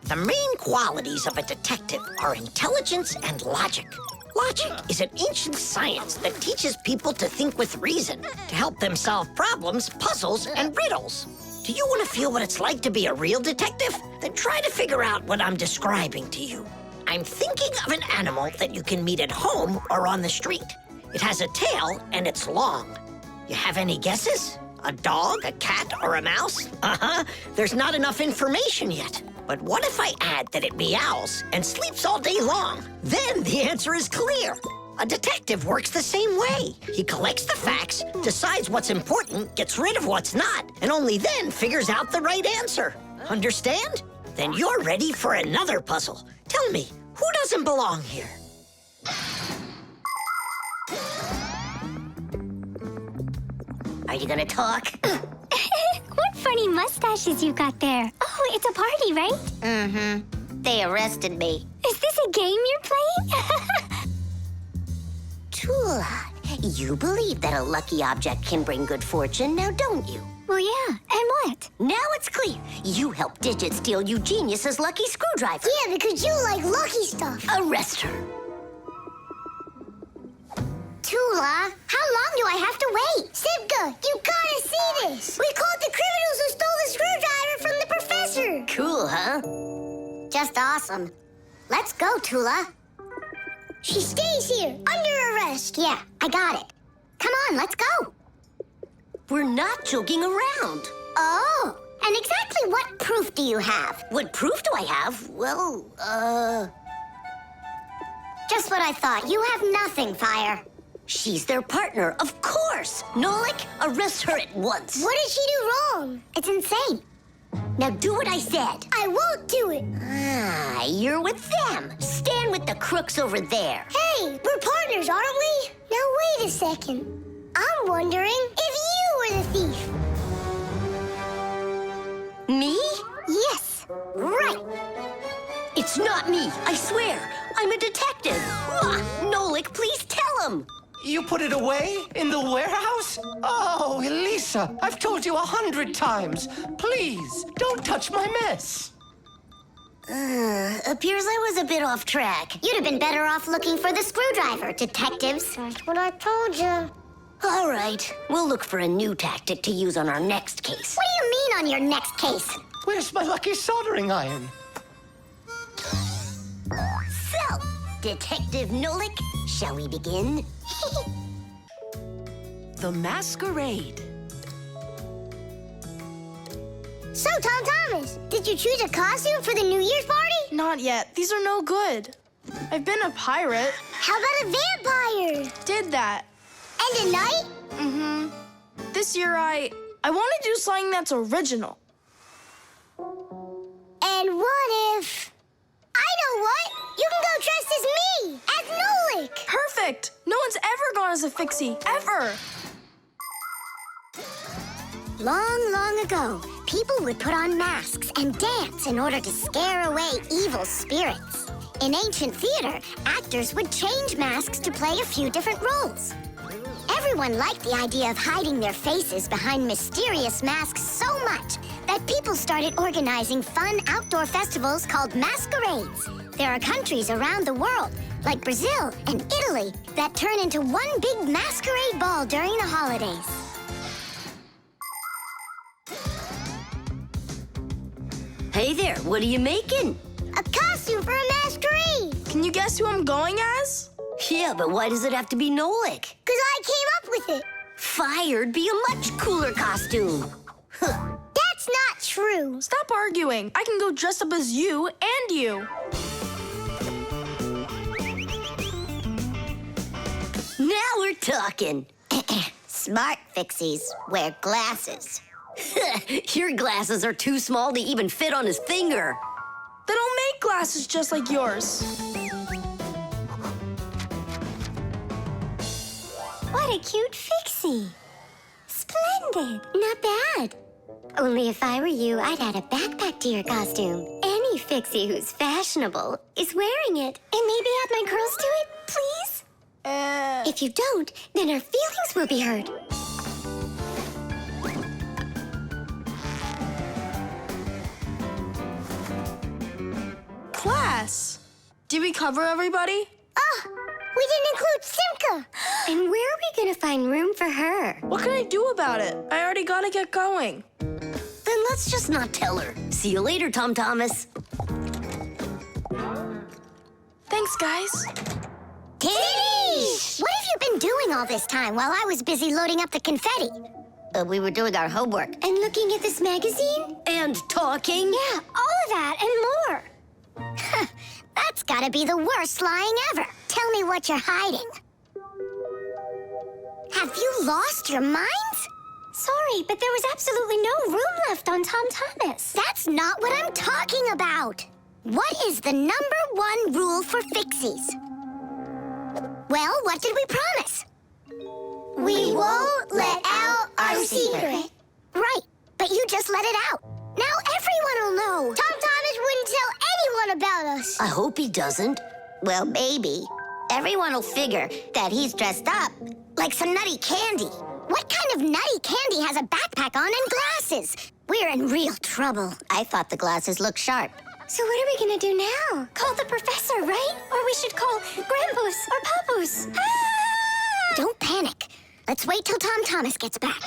The main qualities of a detective are intelligence and logic. Logic is an ancient science that teaches people to think with reason, to help them solve problems, puzzles, and riddles. Do you want to feel what it's like to be a real detective? Then try to figure out what I'm describing to you. I'm thinking of an animal that you can meet at home or on the street. It has a tail and it's long. You have any guesses? A dog, a cat, or a mouse? There's not enough information yet. But what if I add that it meows and sleeps all day long? Then the answer is clear. A detective works the same way. He collects the facts, decides what's important, gets rid of what's not, and only then figures out the right answer. Understand? Then you're ready for another puzzle. Tell me, who doesn't belong here? Are you gonna talk? What funny mustaches you got there. Oh, it's a party, right? Mm-hmm. They arrested me. Is this a game you're playing? Tula, you believe that a lucky object can bring good fortune, now don't you? Well, yeah. And what? Now it's clear. You helped Digit steal Eugenius's lucky screwdriver. Yeah, because you like lucky stuff. Arrest her. Tula, how long do I have to wait? Simka, you gotta see this. We caught the criminals who stole the screwdriver from the professor. Cool, huh? Just awesome. Let's go, Tula. She stays here, under arrest. Yeah, I got it. Come on, let's go. We're not joking around. Oh, and exactly what proof do you have? What proof do I have? Well, Just what I thought. You have nothing, Fire. she's their partner, of course. Nolik, arrest her at once. What did she do wrong? It's insane. Now do what I said. I won't do it. Ah, you're with them. Stand with the crooks over there. Hey, we're partners, aren't we? Now wait a second. I'm wondering if you were the thief. Me? Yes, right. It's not me, I swear. I'm a detective. Nolik, please tell him. You put it away? In the warehouse? Oh, Elisa, I've told you 100 times. Please, don't touch my mess. Appears I was a bit off track. You'd have been better off looking for the screwdriver, detectives. That's what I told you. All right, we'll look for a new tactic to use on our next case. What do you mean on your next case? Where's my lucky soldering iron? So, Detective Nolik, shall we begin? The Masquerade. So, Tom Thomas, did you choose a costume for the New Year's party? Not yet. These are no good. I've been a pirate. How about a vampire? Did that. And a knight? Mm-hmm. This year I want to do something that's original. And what if... I know what! You can go dressed as me! As Nolik! Perfect! No one's ever gone as a Fixie, ever! Long, long ago, people would put on masks and dance in order to scare away evil spirits. In ancient theater, actors would change masks to play a few different roles. Everyone liked the idea of hiding their faces behind mysterious masks so much that people started organizing fun outdoor festivals called masquerades. There are countries around the world, like Brazil and Italy, that turn into one big masquerade ball during the holidays. Hey there, what are you making? A costume for a masquerade! Can you guess who I'm going as? Yeah, but why does it have to be Nolik? Because I came up with it. Fire'd be a much cooler costume. That's not true. Stop arguing. I can go dressed up as you and you. Now we're talking. Smart Fixies wear glasses. Your glasses are too small to even fit on his finger. They don't make glasses just like yours. What a cute Fixie. Splendid. Not bad. Only if I were you, I'd add a backpack to your costume. Any Fixie who's fashionable is wearing it. And maybe add my curls to it, please? If you don't, then our feelings will be hurt. Class. Did we cover everybody? Oh, we didn't include Simka. And where are we gonna find room for her? What can I do about it? I already gotta get going. Then let's just not tell her. See you later, Tom Thomas. Thanks, guys. Kitty! What have you been doing all this time while I was busy loading up the confetti? We were doing our homework. And looking at this magazine? And talking. Yeah, all of that and more. That's gotta be the worst lying ever. Tell me what you're hiding. Have you lost your minds? Sorry, but there was absolutely no room left on Tom Thomas. That's not what I'm talking about. What is the #1 rule for Fixies? Well, what did we promise? We won't let out our secret. Right, but you just let it out. Now everyone will know. Tom Thomas wouldn't tell anyone about us. I hope he doesn't. Well, maybe. Everyone will figure that he's dressed up like some nutty candy. What kind of nutty candy has a backpack on and glasses? We're in real trouble. I thought the glasses looked sharp. So what are we gonna do now? Call the professor, right? Or we should call Grandpus or Papus. Ah! Don't panic. Let's wait till Tom Thomas gets back.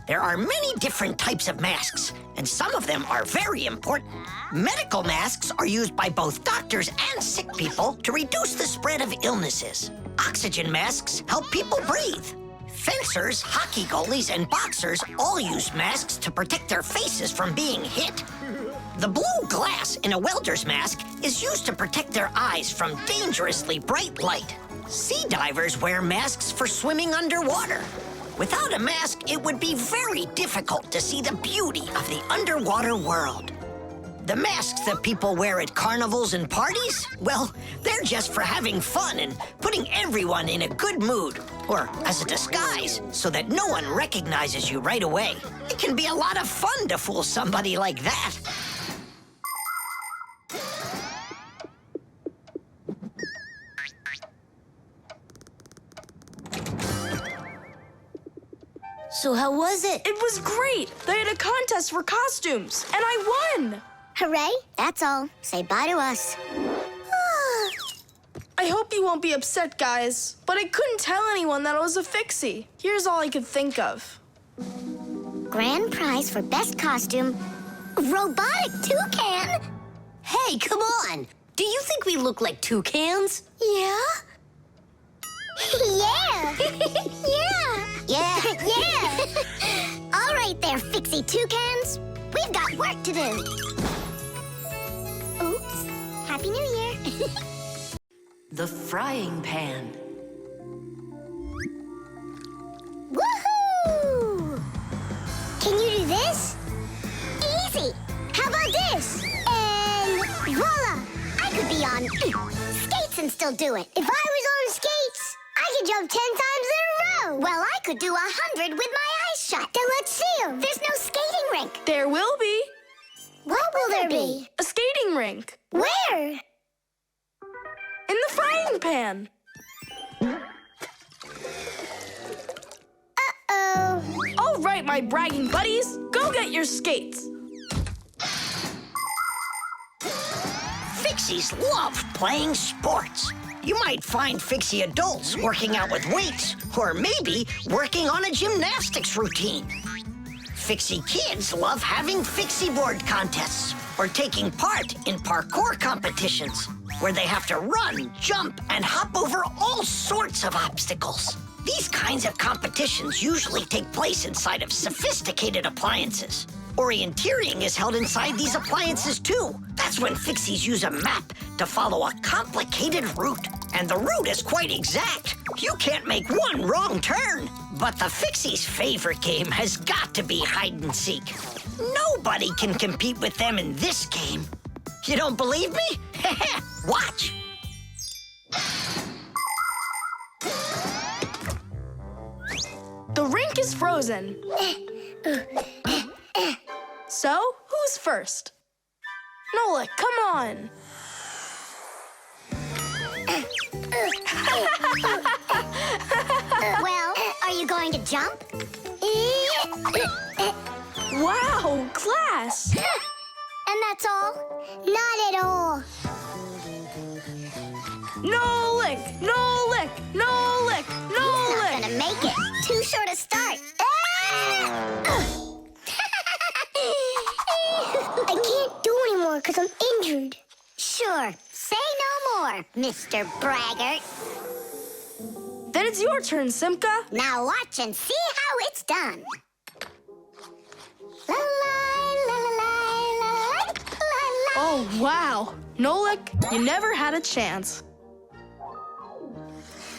There are many different types of masks, and some of them are very important. Medical masks are used by both doctors and sick people to reduce the spread of illnesses. Oxygen masks help people breathe. Fencers, hockey goalies, and boxers all use masks to protect their faces from being hit. The blue glass in a welder's mask is used to protect their eyes from dangerously bright light. Sea divers wear masks for swimming underwater. Without a mask, it would be very difficult to see the beauty of the underwater world. The masks that people wear at carnivals and parties, well, they're just for having fun and putting everyone in a good mood, or as a disguise, so that no one recognizes you right away. It can be a lot of fun to fool somebody like that. So how was it? It was great. They had a contest for costumes, and I won. Hooray, that's all. Say bye to us. I hope you won't be upset, guys, but I couldn't tell anyone that I was a Fixie. Here's all I could think of. Grand prize for best costume, robotic toucan. Hey, come on! Do you think we look like toucans? Yeah? Yeah! Yeah! Yeah. Yeah! All right there, Fixie toucans. We've got work to do. Oops. Happy New Year. The frying pan. Woohoo! Can you do this? Easy. How about this? And voila! I could be on skates and still do it. If I was on skates, I could jump 10 times in a row. Well, I could do 100 with my eyes shut. Then let's see them. There's no skating rink. There will be. What will there be? A skating rink. Where? In the frying pan. Uh-oh. All right, my bragging buddies, go get your skates. Fixies love playing sports. You might find Fixie adults working out with weights, or maybe working on a gymnastics routine. Fixie kids love having Fixie board contests, or taking part in parkour competitions, where they have to run, jump, and hop over all sorts of obstacles. These kinds of competitions usually take place inside of sophisticated appliances. Orienteering is held inside these appliances too. That's when Fixies use a map to follow a complicated route. And the route is quite exact. You can't make one wrong turn. But the Fixies' favorite game has got to be hide and seek. Nobody can compete with them in this game. You don't believe me? Watch. The rink is frozen. So, who's first? Nolik, come on. Well, are you going to jump? Wow, class. And that's all? Not at all. Nolik, Nolik, Nolik, He's not Nolik. gonna make it. Too short a start. I can't do anymore because I'm injured. Sure. Say no more, Mr. Braggart. Then it's your turn, Simka. Now watch and see how it's done. La la la la la la la. Oh, wow. Nolik, you never had a chance.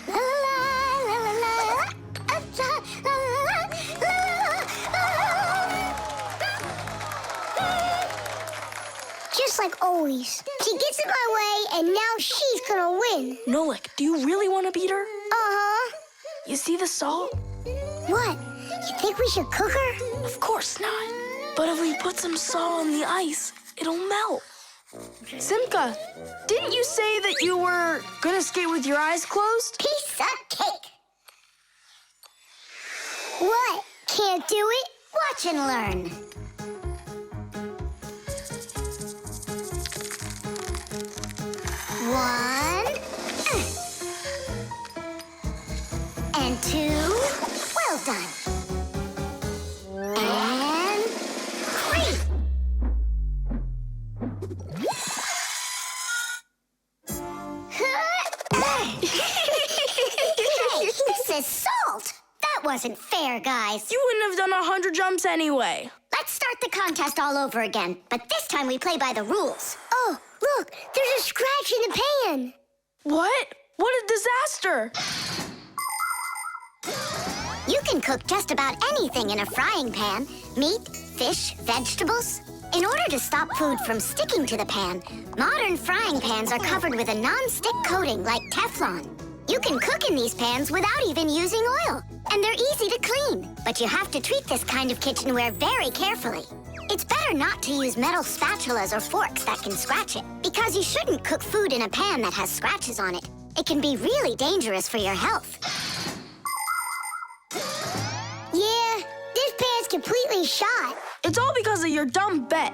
La la la la la. like always. She gets in my way, and now she's gonna win. Nolik, do you really want to beat her? Uh-huh. You see the salt? What? You think we should cook her? Of course not. But if we put some salt on the ice, it'll melt. Simka, didn't you say that you were gonna skate with your eyes closed? Piece of cake. What? Can't do it? Watch and learn. One. And two. Well done. And three. Hey, this is salt. That wasn't fair, guys. You wouldn't have done 100 jumps anyway. Let's start the contest all over again, but this time we play by the rules. Oh, look, there's a scratch in the pan. What? What a disaster! You can cook just about anything in a frying pan. Meat, fish, vegetables. In order to stop food from sticking to the pan, modern frying pans are covered with a non-stick coating like Teflon. You can cook in these pans without even using oil, and they're easy to clean. But you have to treat this kind of kitchenware very carefully. It's better not to use metal spatulas or forks that can scratch it, because you shouldn't cook food in a pan that has scratches on it. It can be really dangerous for your health. Yeah, this pan's completely shot. It's all because of your dumb bet.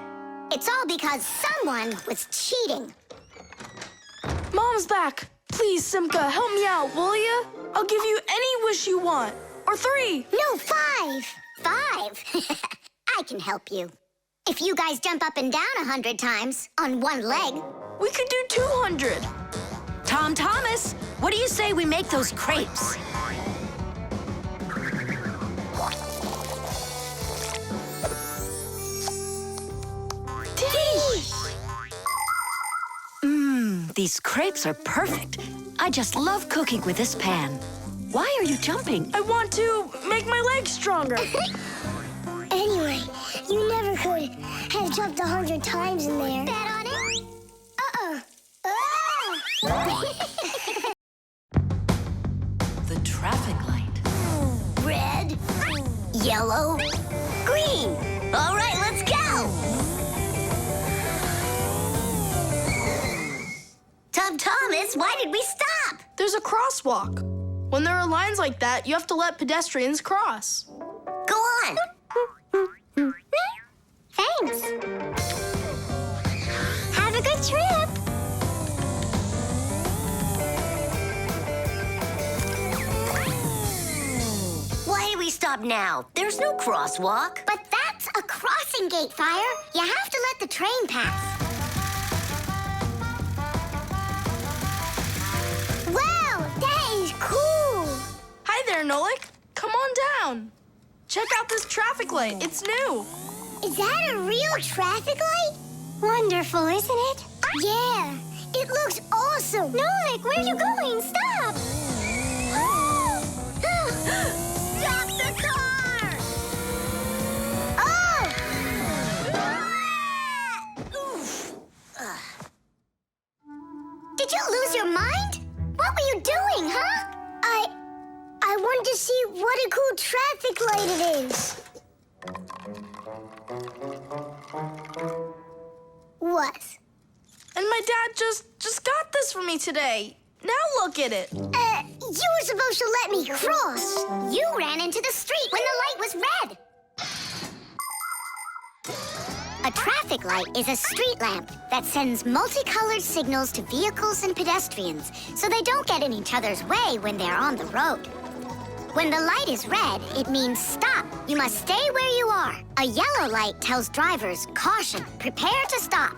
It's all because someone was cheating. Mom's back. Please, Simka, help me out, will ya? I'll give you any wish you want. Or 3. No, 5. 5? I can help you. If you guys jump up and down 100 times on one leg, we could do 200. Tom Thomas, what do you say we make those crepes? These crepes are perfect. I just love cooking with this pan. Why are you jumping? I want to make my legs stronger. Anyway, you never could have jumped 100 times in there. bet on it? The traffic light. Red, yellow, green. All right, let's go. Tom Thomas, why did we stop? There's a crosswalk. When there are lines like that, you have to let pedestrians cross. Go on. Thanks. Have a good trip. Why do we stop now? There's no crosswalk. But that's a crossing gate, Fire. You have to let the train pass. Wow, that is cool. Hi there, Nolik. Come on down. Check out this traffic light. It's new. Is that a real traffic light? Wonderful, isn't it? Yeah, it looks awesome. Nolik, where are you going? Stop! Stop the car! Oh! Oof. Did you lose your mind? What were you doing, huh? I wanted to see what a cool traffic light it is. What? And my dad just got this for me today. Now look at it. You were supposed to let me cross. You ran into the street when the light was red. A traffic light is a street lamp that sends multicolored signals to vehicles and pedestrians so they don't get in each other's way when they're on the road. When the light is red, it means stop. You must stay where you are. A yellow light tells drivers, caution, prepare to stop.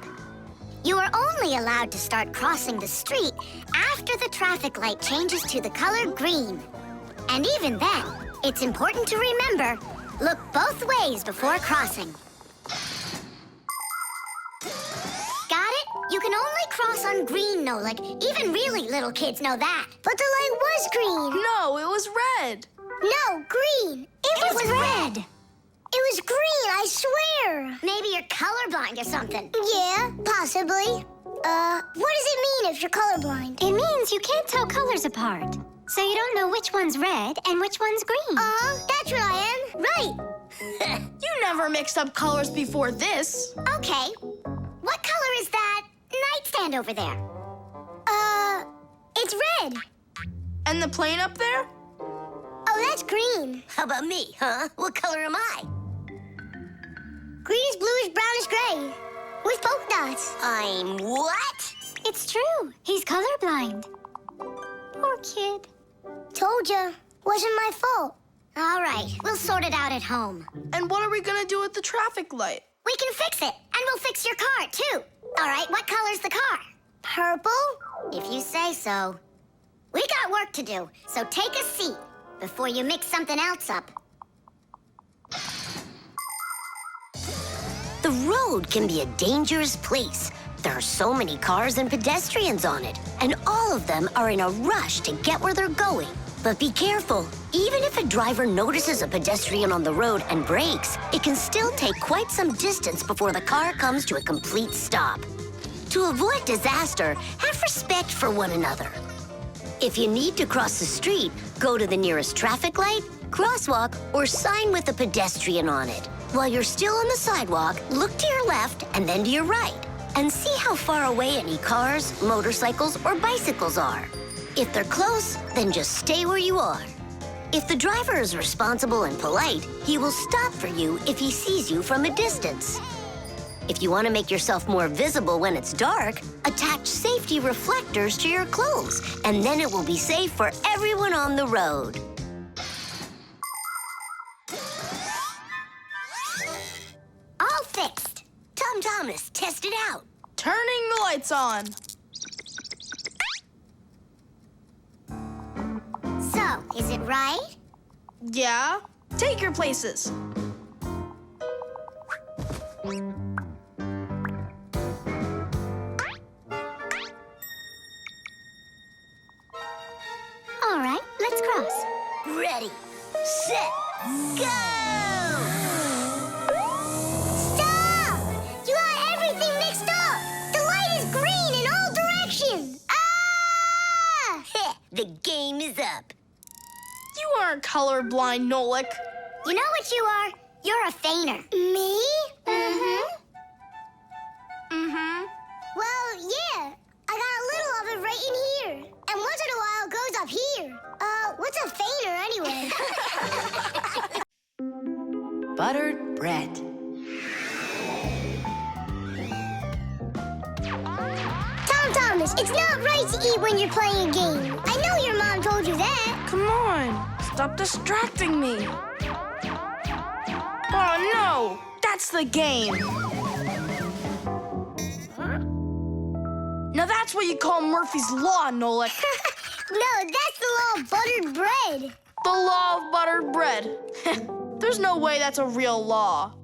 You are only allowed to start crossing the street after the traffic light changes to the color green. And even then, it's important to remember, look both ways before crossing. Got it? You can only cross on green, Nolik. Even really little kids know that. But the light was green. No, it was red. No, green. It was red. It was green, I swear. Maybe you're colorblind or something. Yeah, possibly. What does it mean if you're colorblind? It means you can't tell colors apart. So you don't know which one's red and which one's green. That's what I am. Right. You never mixed up colors before this. Okay. What color is that nightstand over there? It's red. And the plane up there? Oh, that's green. How about me, huh? What color am I? Greenish, bluish, brownish, gray. With polka dots. I'm what? It's true. He's colorblind. Poor kid. Told ya. Wasn't my fault. All right, we'll sort it out at home. And what are we gonna do with the traffic light? We can fix it, and we'll fix your car, too. All right, what color's the car? Purple? If you say so. We got work to do, so take a seat before you mix something else up. The road can be a dangerous place. There are so many cars and pedestrians on it, and all of them are in a rush to get where they're going. But be careful. Even if a driver notices a pedestrian on the road and brakes, it can still take quite some distance before the car comes to a complete stop. To avoid disaster, have respect for one another. If you need to cross the street, go to the nearest traffic light, crosswalk, or sign with a pedestrian on it. While you're still on the sidewalk, look to your left and then to your right, and see how far away any cars, motorcycles, or bicycles are. If they're close, then just stay where you are. If the driver is responsible and polite, he will stop for you if he sees you from a distance. If you want to make yourself more visible when it's dark, attach safety reflectors to your clothes, and then it will be safe for everyone on the road. All fixed. Tom Thomas, test it out. Turning the lights on. So, is it right? Yeah? Take your places. All right, let's cross. Ready, set, go! Stop! You got everything mixed up! The light is green in all directions! Ah! The game is up. You aren't colorblind, Nolik. You know what you are? You're a feigner. Me? Mm-hmm. Mm-hmm. Well, yeah. I got a little of it right in here. And once in a while it goes up here. What's a feigner anyway? Buttered bread. Tom Thomas, it's not right to eat when you're playing a game. I know your mom told you that. Come on, stop distracting me. Oh no, that's the game. Now that's what you call Murphy's Law, Nolik. No, that's the law of buttered bread. The law of buttered bread. There's no way that's a real law.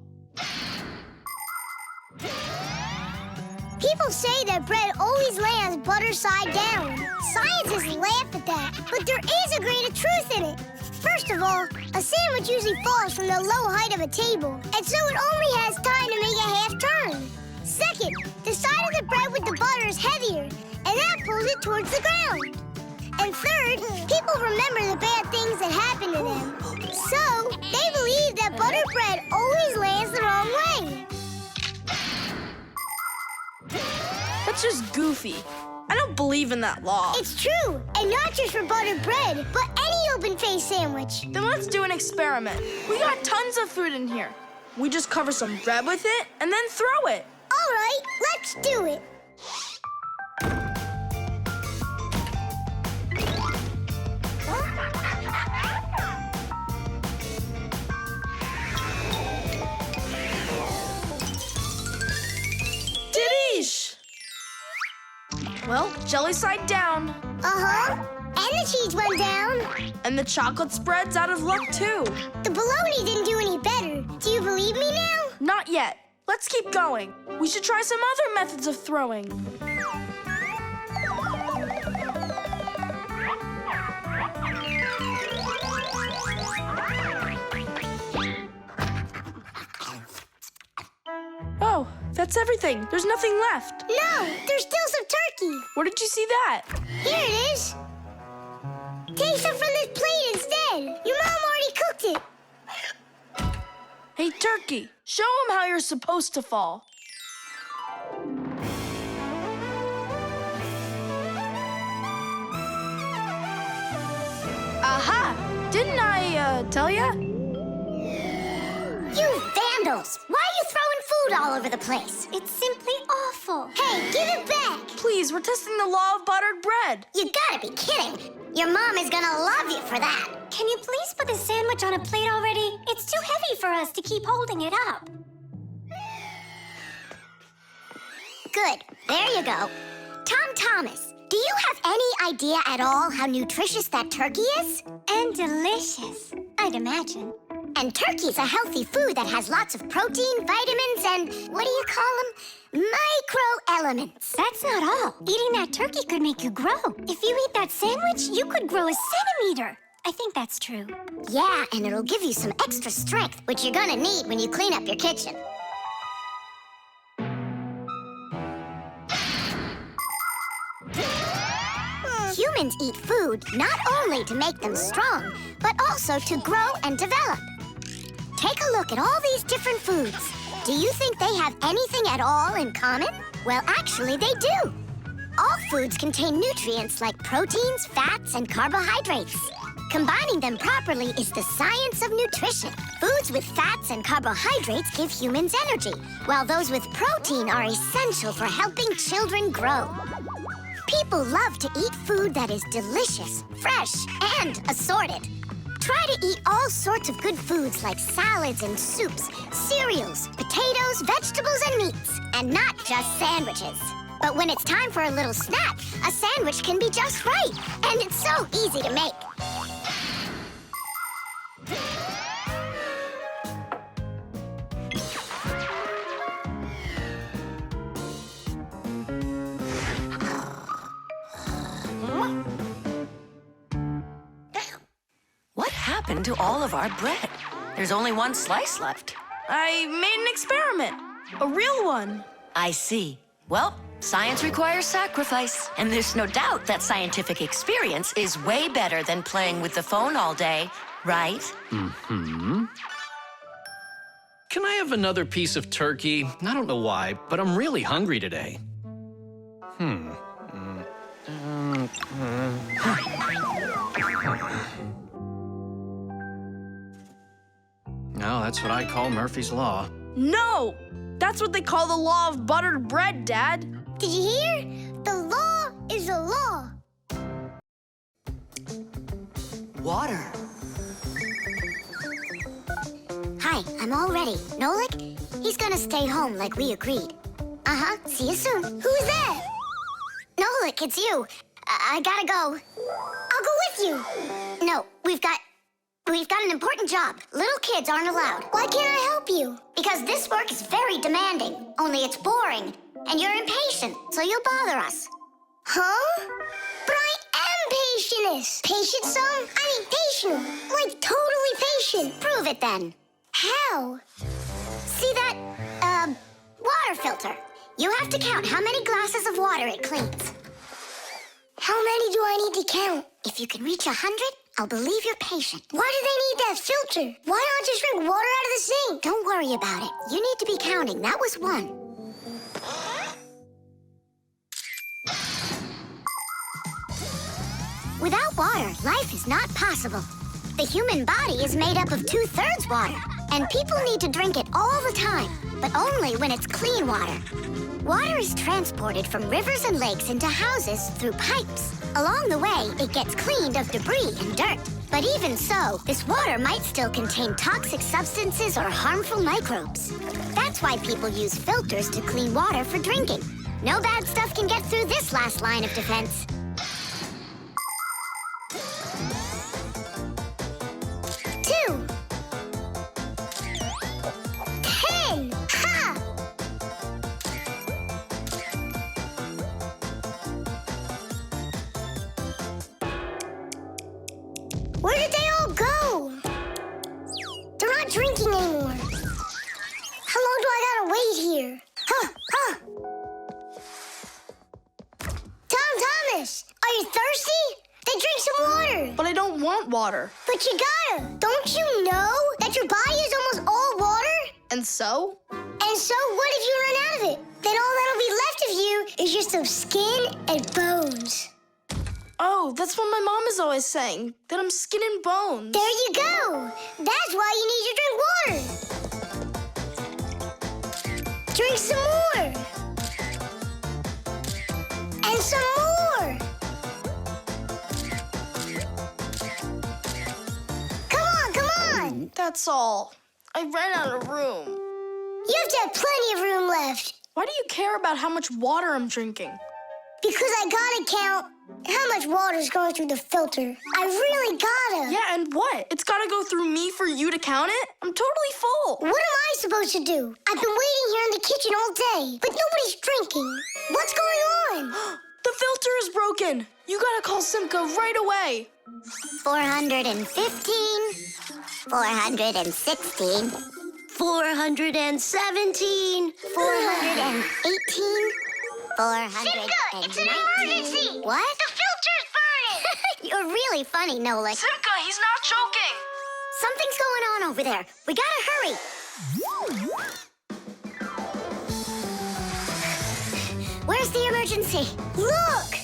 People say that bread always lands butter side down. Scientists laugh at that, but there is a grain of truth in it. First of all, a sandwich usually falls from the low height of a table, and so it only has time to make a half turn. Second, the side of the bread with the butter is heavier, and that pulls it towards the ground. And third, people remember the bad things that happen to them. So, they believe that buttered bread always lands the wrong way. That's just goofy. I don't believe in that law. It's true, and not just for buttered bread, but any open-faced sandwich. Then let's do an experiment. We got tons of food in here. We just cover some bread with it and then throw it. All right, let's do it. Didish! Well, jelly side down. Uh-huh. And the cheese went down. And the chocolate spread's out of luck, too. The bologna didn't do any better. Do you believe me now? Not yet. Let's keep going. We should try some other methods of throwing. That's everything. There's nothing left. No, there's still some turkey. Where did you see that? Here it is. Take some from this plate instead. Your mom already cooked it. Hey, Turkey, show him how you're supposed to fall. Aha! Didn't I, tell ya? You vandals! Why are you throwing food all over the place? It's simply awful. Hey, give it back. Please, we're testing the law of buttered bread. You gotta be kidding. Your mom is gonna love you for that. Can you please put the sandwich on a plate already? It's too heavy for us to keep holding it up. Good. There you go. Tom Thomas, do you have any idea at all how nutritious that turkey is? And delicious, I'd imagine. And turkey's a healthy food that has lots of protein, vitamins, and what do you call them? Microelements. That's not all. Eating that turkey could make you grow. If you eat that sandwich, you could grow a centimeter. I think that's true. Yeah, and it'll give you some extra strength, which you're gonna need when you clean up your kitchen. Humans eat food not only to make them strong, but also to grow and develop. Take a look at all these different foods. Do you think they have anything at all in common? Well, actually, they do. All foods contain nutrients like proteins, fats, and carbohydrates. Combining them properly is the science of nutrition. Foods with fats and carbohydrates give humans energy, while those with protein are essential for helping children grow. People love to eat food that is delicious, fresh, and assorted. Try to eat all sorts of good foods like salads and soups, cereals, potatoes, vegetables, and meats, and not just sandwiches. But when it's time for a little snack, a sandwich can be just right, and it's so easy to make. What happened to all of our bread? There's only one slice left. I made an experiment. A real one. I see. Well, science requires sacrifice. And there's no doubt that scientific experience is way better than playing with the phone all day, right? Mm-hmm. Can I have another piece of turkey? I don't know why, but I'm really hungry today. No, that's what I call Murphy's Law. No! That's what they call the law of buttered bread, Dad. Did you hear? The law is a law. Water. Hi, I'm all ready. Nolik? He's gonna stay home like we agreed. Uh-huh, see you soon. Who's that? Nolik, it's you. I gotta go. I'll go with you. No, we've got an important job. Little kids aren't allowed. Why can't I help you? Because this work is very demanding, only it's boring. And you're impatient, so you'll bother us. Huh? But I am patientest. Patient some? I mean patient. Like totally patient. Prove it then. How? See that, water filter? You have to count how many glasses of water it cleans. How many do I need to count? If you can reach 100, I'll believe you're patient. Why do they need that filter? Why not just drink water out of the sink? Don't worry about it. You need to be counting. That was 1. Without water, life is not possible. The human body is made up of 2/3 water, and people need to drink it all the time, but only when it's clean water. Water is transported from rivers and lakes into houses through pipes. Along the way, it gets cleaned of debris and dirt. But even so, this water might still contain toxic substances or harmful microbes. That's why people use filters to clean water for drinking. No bad stuff can get through this last line of defense. 2. 10. Ha! Where did they all go? They're not drinking anymore. How long do I gotta wait here? Huh, But you gotta. Don't you know that your body is almost all water? And so? And so what if you run out of it? Then all that'll be left of you is just some skin and bones. Oh, that's what my mom is always saying, that I'm skin and bones. There you go. That's why you need to drink water. Drink some more. And some more. Come on. That's all. I ran out of room. You have to have plenty of room left. Why do you care about how much water I'm drinking? Because I gotta count how much water's going through the filter. I really gotta. Yeah, and what? It's gotta go through me for you to count it? I'm totally full. What am I supposed to do? I've been waiting here in the kitchen all day, but nobody's drinking. What's going on? The filter is broken. You gotta call Simka right away. 415, 416, 417, 418, 419. Simka, it's an emergency! What? The filter's burning! You're really funny, Nolik. Simka, he's not choking. Something's going on over there. We gotta hurry. Where's the emergency? Look!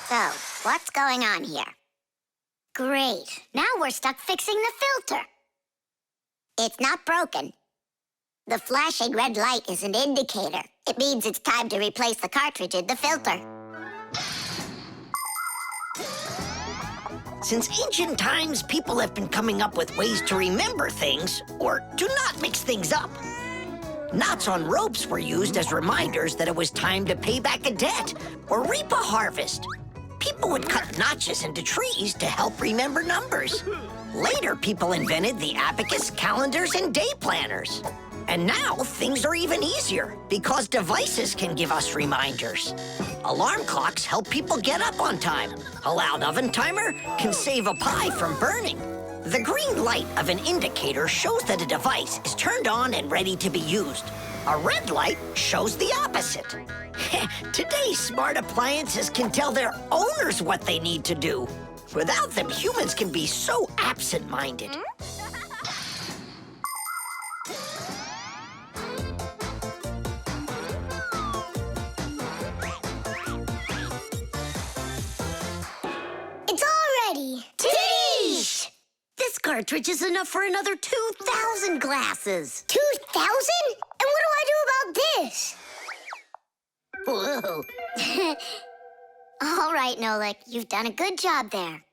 So, what's going on here? Great. Now we're stuck fixing the filter. It's not broken. The flashing red light is an indicator. It means it's time to replace the cartridge in the filter. Since ancient times, people have been coming up with ways to remember things or to not mix things up. Knots on ropes were used as reminders that it was time to pay back a debt or reap a harvest. People would cut notches into trees to help remember numbers. Later, people invented the abacus, calendars, and day planners. And now, things are even easier because devices can give us reminders. Alarm clocks help people get up on time. A loud oven timer can save a pie from burning. The green light of an indicator shows that a device is turned on and ready to be used. A red light shows the opposite. Today's smart appliances can tell their owners what they need to do. Without them, humans can be so absent-minded. It's all ready. Tish! This cartridge is enough for another 2,000 glasses. 2,000? And what do I do about this? Whoa. All right, Nolik, you've done a good job there.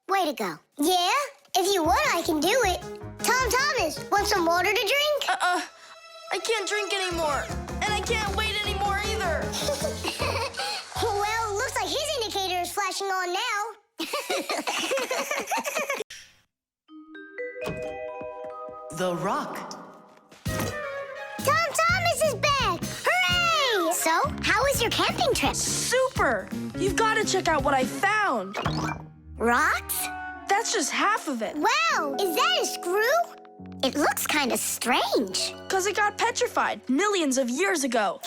Way to go. Yeah? If you want, I can do it. Tom Thomas, want some water to drink? I can't drink anymore. And I can't wait anymore either. Well, looks like his indicator is flashing on now. The rock. Tom Thomas is back! Hooray! So, how was your camping trip? Super! You've got to check out what I found. Rocks? That's just half of it. Wow, is that a screw? It looks kind of strange. Because it got petrified millions of years ago.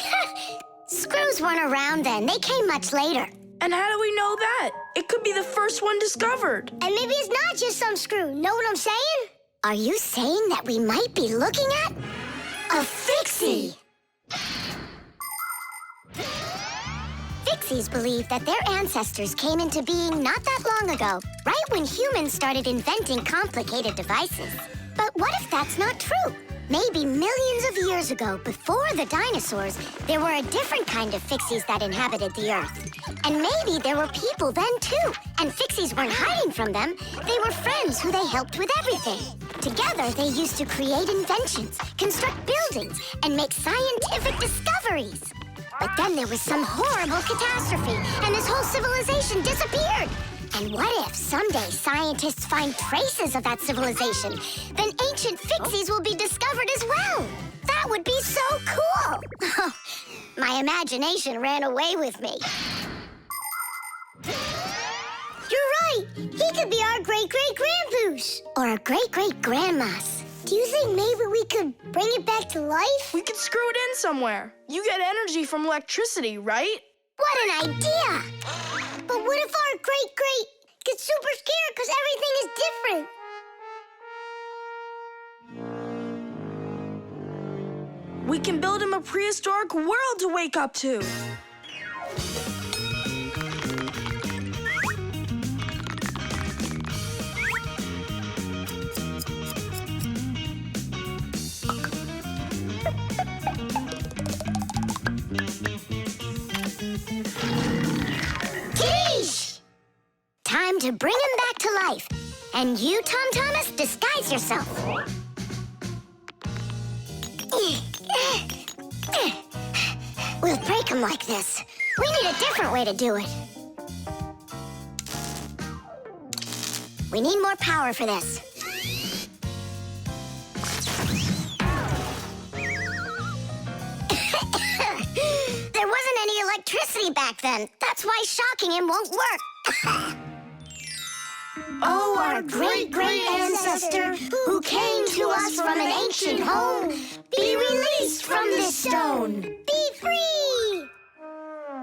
Screws weren't around then. They came much later. And how do we know that? It could be the first one discovered. And maybe it's not just some screw. Know what I'm saying? Are you saying that we might be looking at a Fixie? Fixies believe that their ancestors came into being not that long ago, right when humans started inventing complicated devices. But what if that's not true? Maybe millions of years ago, before the dinosaurs, there were a different kind of Fixies that inhabited the Earth. And maybe there were people then, too. And Fixies weren't hiding from them. They were friends who they helped with everything. Together, they used to create inventions, construct buildings, and make scientific discoveries. But then there was some horrible catastrophe, and this whole civilization disappeared. And what if someday scientists find traces of that civilization? Then ancient Fixies will be discovered as well. That would be so cool. My imagination ran away with me. You're right. He could be our great-great-grandpoos. Or a great-great-grandma's. Do you think maybe we could bring it back to life? We could screw it in somewhere. You get energy from electricity, right? What an idea! But what if our get super scared because everything is different. We can build him a prehistoric world to wake up to. Teesh! Time to bring him back to life. And you, Tom Thomas, disguise yourself. We'll break him like this. We need a different way to do it. We need more power for this. There wasn't any electricity back then. That's why shocking him won't work. Oh, our great-great ancestor, who came to us from an ancient home, be released from this stone. Be free!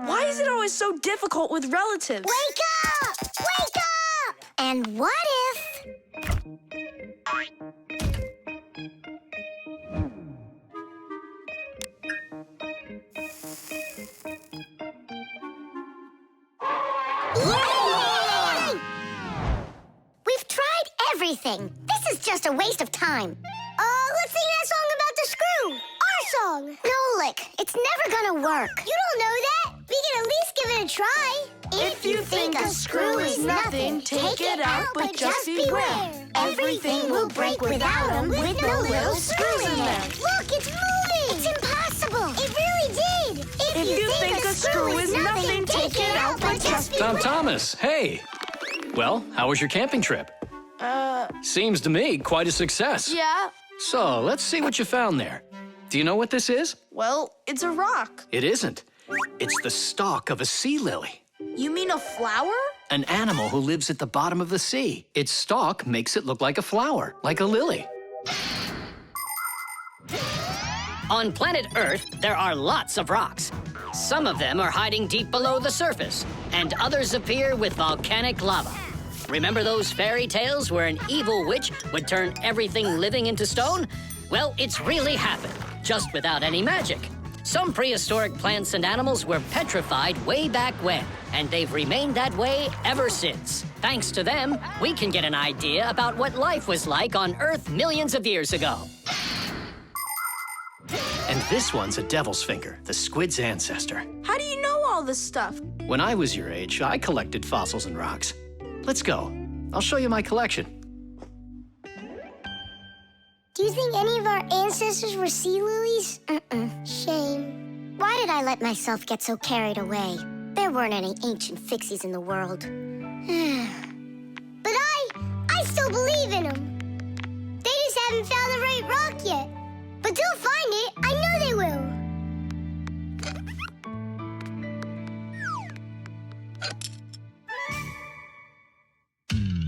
Why is it always so difficult with relatives? Wake up! Wake up! And what if... Yay! We've tried everything. This is just a waste of time. Let's sing that song about the screw. Our song. Nolik, it's never gonna work. You don't know that. We can at least give it a try. If you think a screw is nothing, take it out, but just beware. Everything will break without them, with no little screws in them. Look, it's moving. It's impossible. It really did. If you think a screw is nothing, take it out, but just Tom Thomas, hey. Well, how was your camping trip? Seems to me quite a success. Yeah. So, let's see what you found there. Do you know what this is? Well, it's a rock. It isn't. It's the stalk of a sea lily. You mean a flower? An animal who lives at the bottom of the sea. Its stalk makes it look like a flower, like a lily. On planet Earth, there are lots of rocks. Some of them are hiding deep below the surface, and others appear with volcanic lava. Remember those fairy tales where an evil witch would turn everything living into stone? Well, it's really happened, just without any magic. Some prehistoric plants and animals were petrified way back when, and they've remained that way ever since. Thanks to them, we can get an idea about what life was like on Earth millions of years ago. And this one's a devil's finger, the squid's ancestor. How do you know all this stuff? When I was your age, I collected fossils and rocks. Let's go. I'll show you my collection. Do you think any of our ancestors were sea lilies? Shame. Why did I let myself get so carried away? There weren't any ancient Fixies in the world. But I still believe